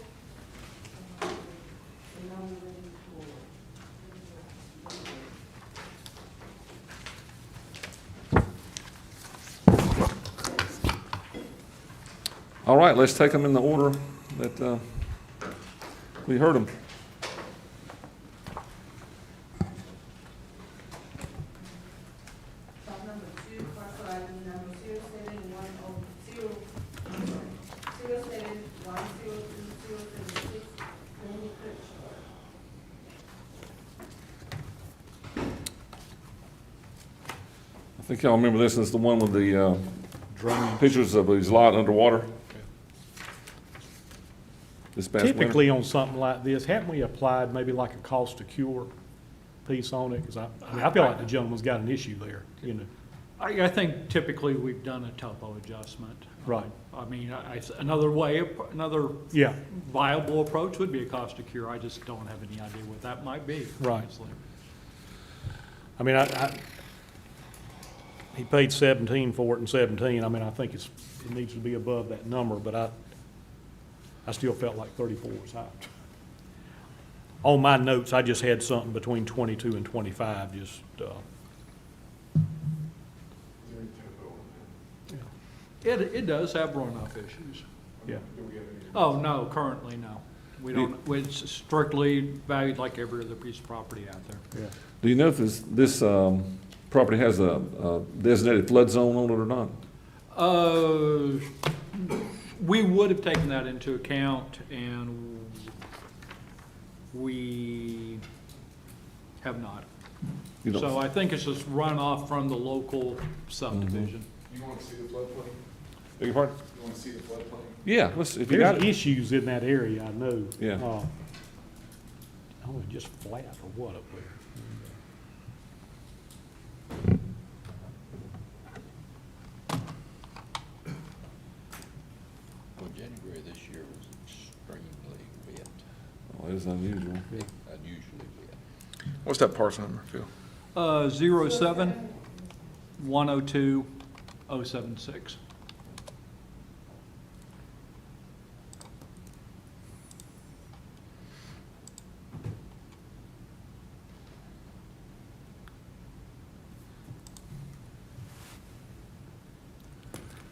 So now we're ready for. All right, let's take them in the order that we heard them. Tab number 2, parcel ID number 0710207102036, Lenny Kirchhoff. I think y'all remember this, is the one with the pictures of his lot underwater. This past winter. Typically on something like this, haven't we applied maybe like a cost to cure piece on it? Because I mean, I feel like the gentleman's got an issue there, you know. I think typically we've done a topo adjustment. Right. I mean, another Yeah, viable approach would be a cost to cure. I just don't have any idea what that might be. Right. honestly. I mean, he paid 17 for it in 17. I mean, I think it needs to be above that number, but I still felt like 34 was high. On my notes, I just had something between 22 and 25, just, It does have runoff issues. yeah. Oh, no, currently, no. We don't, it's strictly valued like every other piece of property out there. Yeah. Do you know if this property has a designated flood zone on it or not? We would have taken that into account, and we have not. You don't- So I think it's just runoff from the local subdivision. You want to see the floodplain? Beg your pardon? You want to see the floodplain? Yeah, if you got There's it. issues in that area, I know. Yeah. I don't know, just flat or what up there. Well, January this year was extremely wet, Oh, it is unusual. unusually wet. What's that parcel number, Phil? 07-102-076.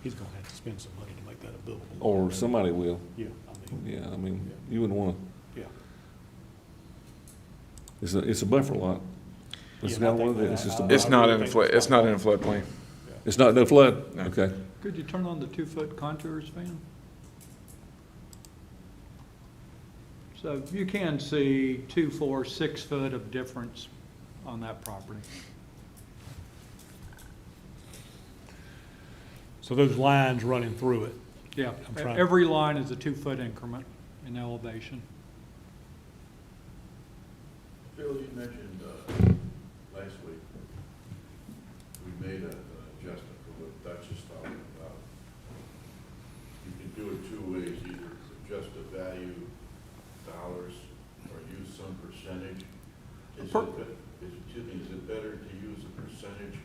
He's gonna have to spend some money to make that a buildable. Or somebody will. Yeah, I mean, Yeah, I mean, you wouldn't want to, yeah. it's a buffer lot. It's Yeah, got I one of think the, it's just that- a, It's not in a flood, it's not in a floodplain. it's not no flood? No. Okay. Could you turn on the 2-foot contours, Van? So you can see 2, 4, 6 foot of difference on that property. So those lines running through it. Yeah, I'm trying- every line is a 2-foot increment in elevation. Phil, you mentioned, last week, we made an adjustment for what Dutch is talking about. You can do it two ways, either adjust the value dollars or use some percentage. Is it better to use a percentage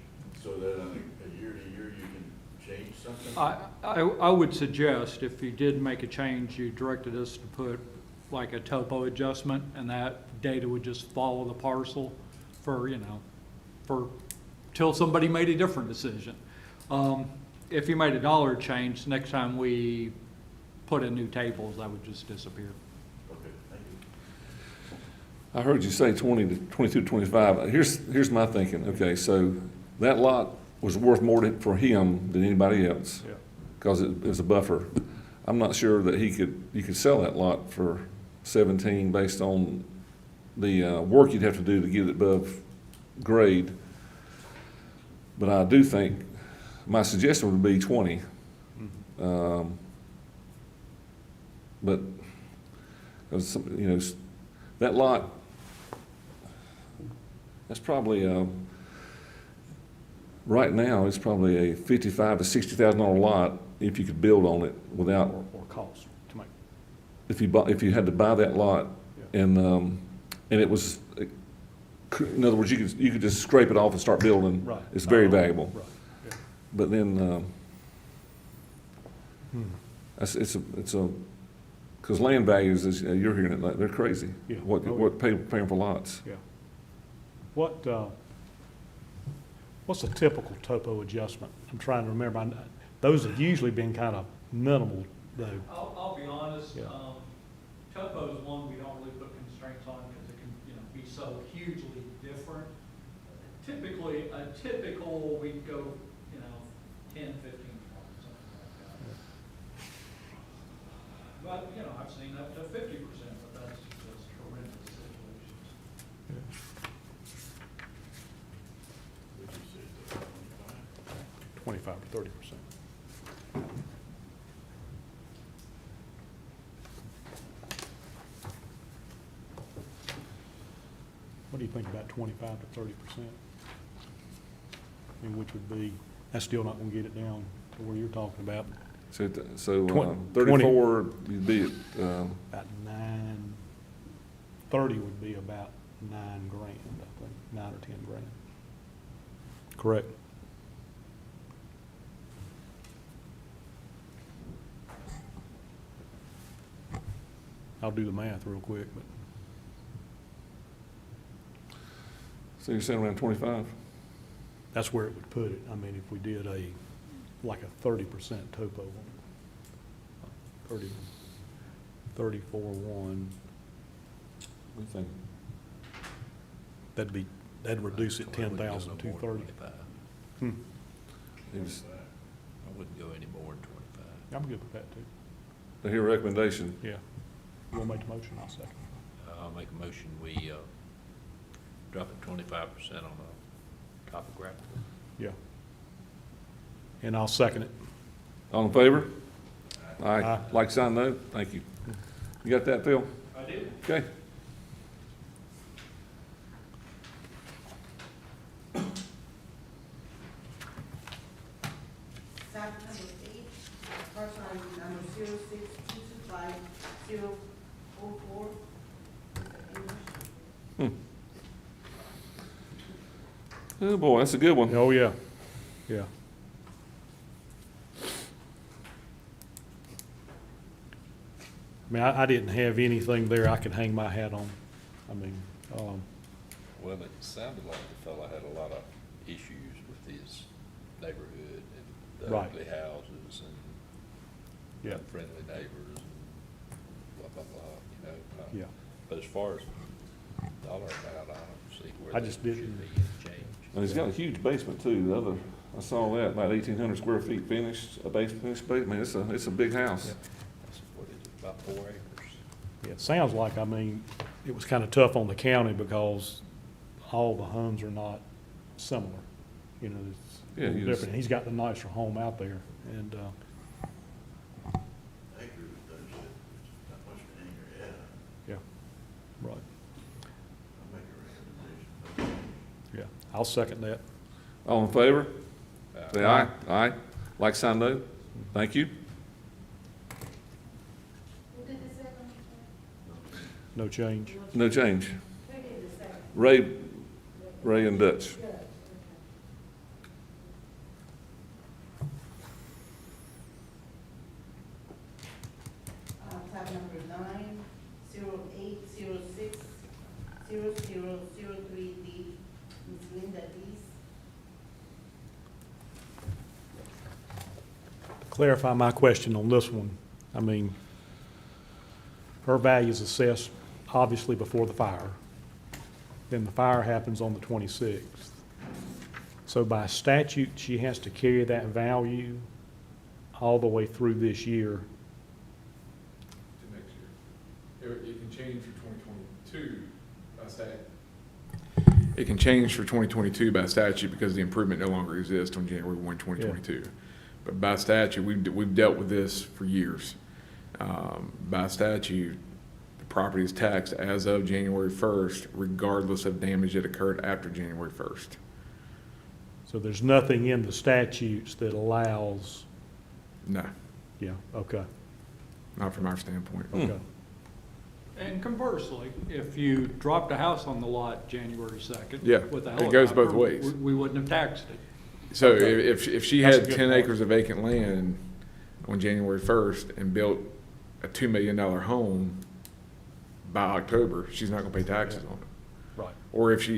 so that on a year to year you can change something? I would suggest if you did make a change, you directed us to put like a topo adjustment, and that data would just follow the parcel for, till somebody made a different decision. If you made a dollar change, next time we put in new tables, that would just disappear. Okay, thank you. I heard you say 20 to 22 to 25. Here's my thinking. Okay, so that lot was worth more for him than anybody else. Yeah. Because it was a buffer. I'm not sure that you could sell that lot for 17 based on the work you'd have to do to get it above grade. But I do think, my suggestion would be 20. But, that lot, that's probably, right now, it's probably a $55,000 to $60,000 lot if you could build on it without, Or cost to make. if you had to buy that lot and it was, in other words, you could just scrape it off and start building. Right. It's very valuable. Right, yeah. But then, because land values, as you're hearing it, like, they're crazy. Yeah. What paying for lots. Yeah. What's a typical topo adjustment? I'm trying to remember. Those have usually been kind of minimal, though. I'll be honest, Yeah. topo is one we don't really put constraints on because it can, be so hugely different. Typically, a typical, we'd go, 10, 15, 20, something like that. But, I've seen up to 50%, but that's just horrendous situations. Would you say 25? 25 to 30%. What do you think about 25 to 30%? And which would be, that's still not gonna get it down to where you're talking about. So 20 34, you'd be at, About 30 would be about $9,000, I think, 9 or 10 grand. Correct. I'll do the math real quick, but so you're saying around 25? that's where it would put it. I mean, if we did like a 30% topo on it. 34.1, We think, that'd reduce it 10,230. Hmm. it was, I wouldn't go any more than 25. I'm good with that too. to hear a recommendation. Yeah. You want to make the motion? I'll second. I'll make a motion, we drop it 25% on the topographical. Yeah. And I'll second it. All in favor? Aye. Aye. Like sign no? Thank you. You got that, Phil? I do. Okay. Document number 8, parcel ID number 06225-044. Oh, boy, that's a good one. Oh, yeah. Yeah. I mean, I didn't have anything there I could hang my hat on. I mean, Well, it sounded like the fellow had a lot of issues with his neighborhood and the Right. ugly houses and yeah, unfriendly neighbors and blah, blah, blah, yeah. But as far as dollar amount, I don't see where I there just should didn't- be any change. And he's got a huge basement too. I saw that, about 1,800 square feet finished, a finished basement. I mean, it's a big house. That's what is it, about 4 acres? It sounds like, I mean, it was kind of tough on the county because all the homes are not similar. You know, it's a Yeah, little he was- different. He's got the nicer home out there, and, I agree with Doug, there's not much to hang your head on. yeah, right, I'll make a recommendation. yeah. I'll second that. All in favor? Say aye. Aye. Like sign no. Thank you. Who did the second? No change. No change. Who did the second? Ray and Dutch. Tab number 908060003D, Ms. Linda Dees. To clarify my question on this one, I mean, her value is assessed obviously before the fire. Then the fire happens on the 26th. So by statute, she has to carry that value all the way through this year. To next year. It can change for 2022 by statute. It can change for 2022 by statute because the improvement no longer exists on January 1, 2022. But by statute, we've dealt with this for years. By statute, the property is taxed as of January 1st, regardless of damage that occurred after January 1st. So there's nothing in the statutes that allows, No, yeah, okay, not from our standpoint. okay. And conversely, if you dropped a house on the lot January 2nd. Yeah, with a it goes both helicopter, ways. We wouldn't have taxed it. So Okay. if she That's a had good 10 point. acres of vacant land on January 1st and built a $2 million home by October, she's not gonna pay taxes on it. Right. Or if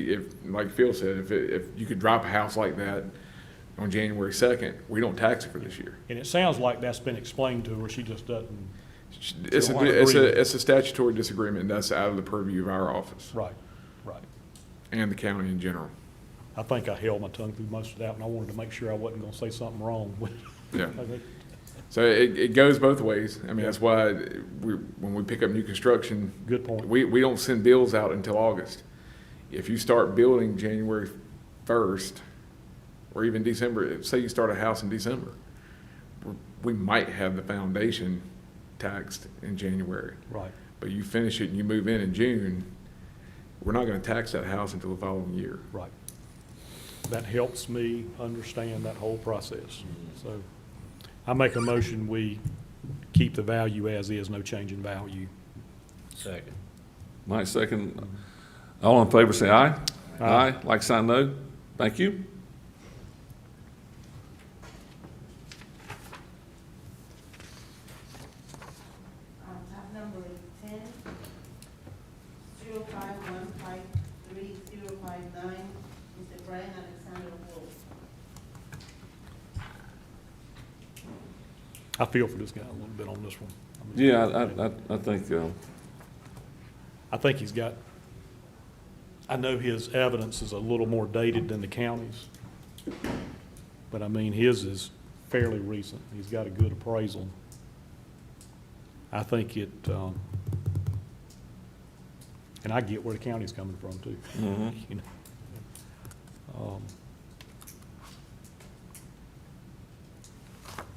like Phil said, if you could drop a house like that on January 2nd, we don't tax it for this year. And it sounds like that's been explained to her, she just doesn't, It's don't wanna agree. it's a statutory disagreement, that's out of the purview of our office right, right. and the county in general. I think I held my tongue through most of that, and I wanted to make sure I wasn't gonna say something wrong. Yeah. I think- So it goes both ways. I mean, that's why when we pick up new construction, Good point. we don't send bills out until August. If you start building January 1st, or even December, say you start a house in December, we might have the foundation taxed in January. Right, But you finish it and you move in June, we're not gonna tax that house until the following year. right. That helps me understand that whole process. So I make a motion, we keep the value as is, no change in value. Second. Mike, second. All in favor, say aye. Aye. Like sign no. Thank you. Tab number 10, 05153-059, Mr. Brian Alexander Wolf. I feel for this guy a little bit on this one. I mean, Yeah, I think, I think he's got, I know his evidence is a little more dated than the county's, but I mean, his is fairly recent. He's got a good appraisal. I think it, and I get where the county's coming from too. Mhm. You know.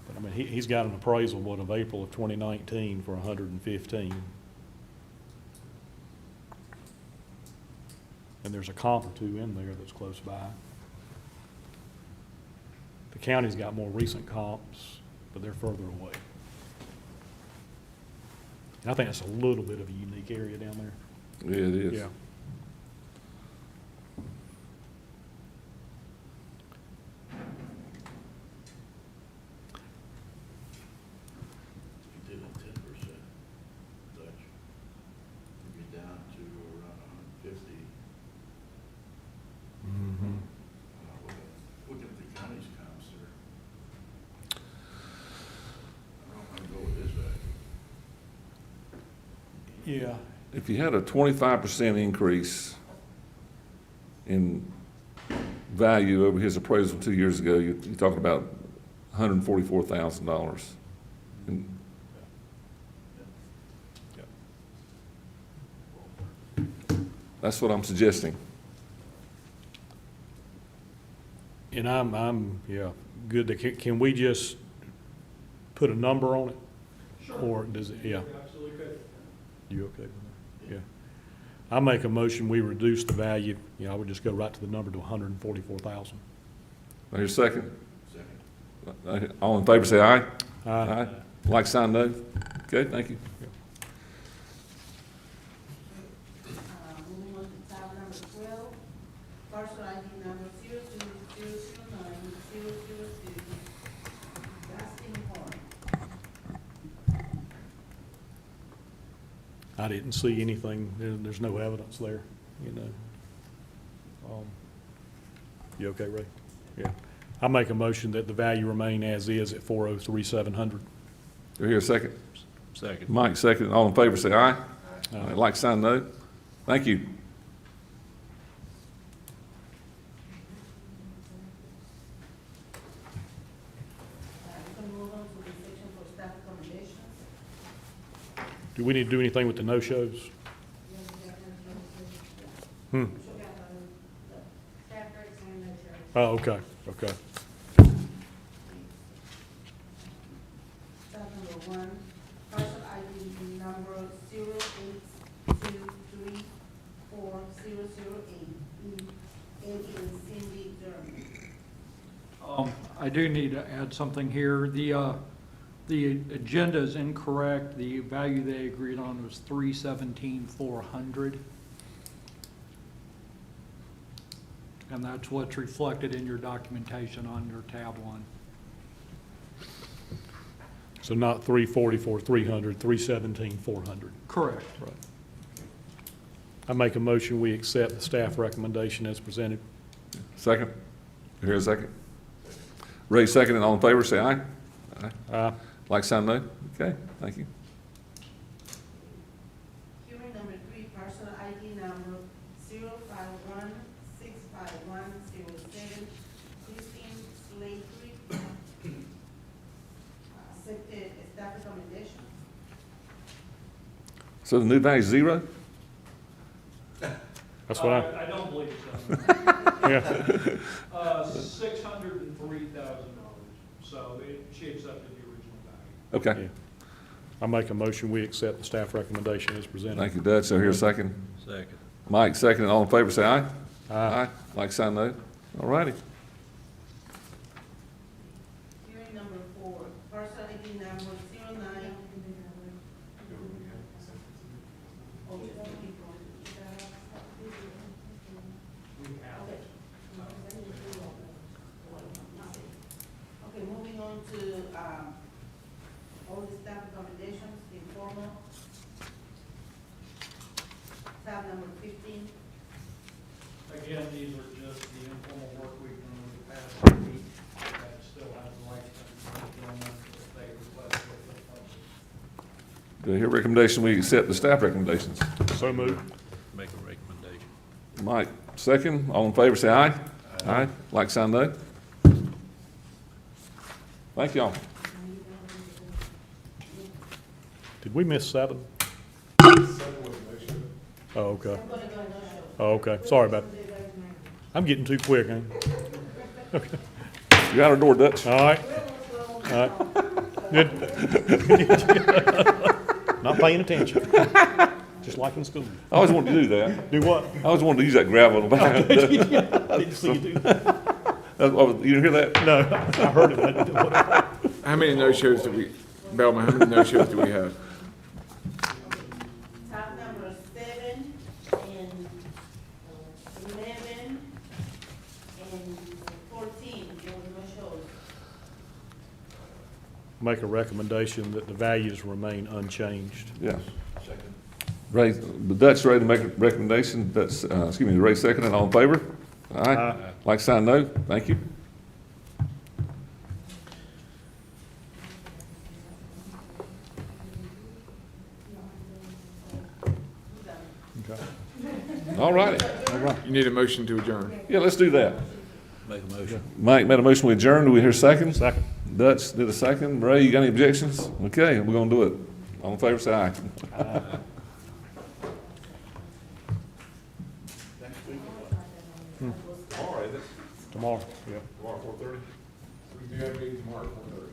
But I mean, he's got an appraisal, what, of April of 2019 for 115. And there's a comp or two in there that's close by. The county's got more recent comps, but they're further away. And I think that's a little bit of a unique area down there. yeah, it is. Yeah. If you did a 10%, Dutch, you'd be down to around 150. Look at the county's comps there. I don't want to go with this value. Yeah. If you had a 25% increase in value over his appraisal 2 years ago, you're talking about $144,000. And That's what I'm suggesting. And I'm, yeah, good. Can we just put a number on it? Sure. Or does it, yeah? Absolutely good. You okay with that? Yeah. I make a motion, we reduce the value, I would just go right to the number to 144,000. Here's a second. All in favor, say aye. Aye. Like sign, no. Okay, thank you. Moving on to tab number 12, parcel ID number 020090002, Dustin Horn. I didn't see anything, there's no evidence there, you know. You okay, Ray? Yeah. I make a motion that the value remain as is at 403,700. Do I hear a second? Second. Mike, second. All in favor, say aye. Like sign, no. Thank you. We can move on to the section for staff accommodations. Do we need to do anything with the no-shows? Hmm. Staff breaks and no shows. Oh, okay, okay. Tab number 1, parcel ID number 082340008, and is Cindy Durham. I do need to add something here. The agenda is incorrect. The value they agreed on was $317,400. And that's what's reflected in your documentation on your tab 1. So not 344, 300, 317, 400. Correct. Right. I make a motion, we accept the staff recommendation as presented. Second. Do I hear a second? Ray, second, and all in favor, say aye. Aye. Like sign, no. Okay, thank you. Hearing number 3, parcel ID number 051651007, Christine Slatery, accepted staff recommendation. So the new value is 0? That's what I, I don't believe so. yeah. $603,000. So she accepted the original value. Okay. Yeah. I make a motion, we accept the staff recommendation as presented. Thank you, Dutch. So here's a second. Second. Mike, second, and all in favor, say aye. Aye. Like sign, no. All righty. Hearing number 4, parcel ID number 09. Okay, moving on to, all the staff accommodations, informal. Tab number 15. Again, these are just the informal work we've done over the past week that still have the right to if they request it. Do I hear a recommendation, we accept the staff recommendations? So moved. Make a recommendation. Mike, second. All in favor, say aye. Aye. Like sign, no. Thank y'all. Did we miss 7? Oh, okay. Oh, okay. Sorry about that. I'm getting too quick, huh? You're out of door, Dutch. All right. All right. Good. Not paying attention. Just like in school. I always wanted to do that. Do what? I always wanted to use that gravel on the back. I didn't see you do that. You didn't hear that? No, I heard it. I didn't do it. How many no-shows do we, Belma, how many no-shows do we have? Tab number 7 and 11 and 14, there was no shows. Make a recommendation that the values remain unchanged. Yeah. Ray, the Dutch ready to make a recommendation. That's, Ray second, and all in favor? Aye. Aye. Like sign, no. Thank you. Okay. All righty. You need a motion to adjourn. Yeah, let's do that. Make a motion. Mike made a motion, we adjourn. Do we hear a second? Second. Dutch did a second. Ray, you got any objections? Okay, we're gonna do it. All in favor, say aye. Tomorrow, isn't it? Tomorrow, yeah. Tomorrow, 4:30? We do have a meeting tomorrow, 4:30.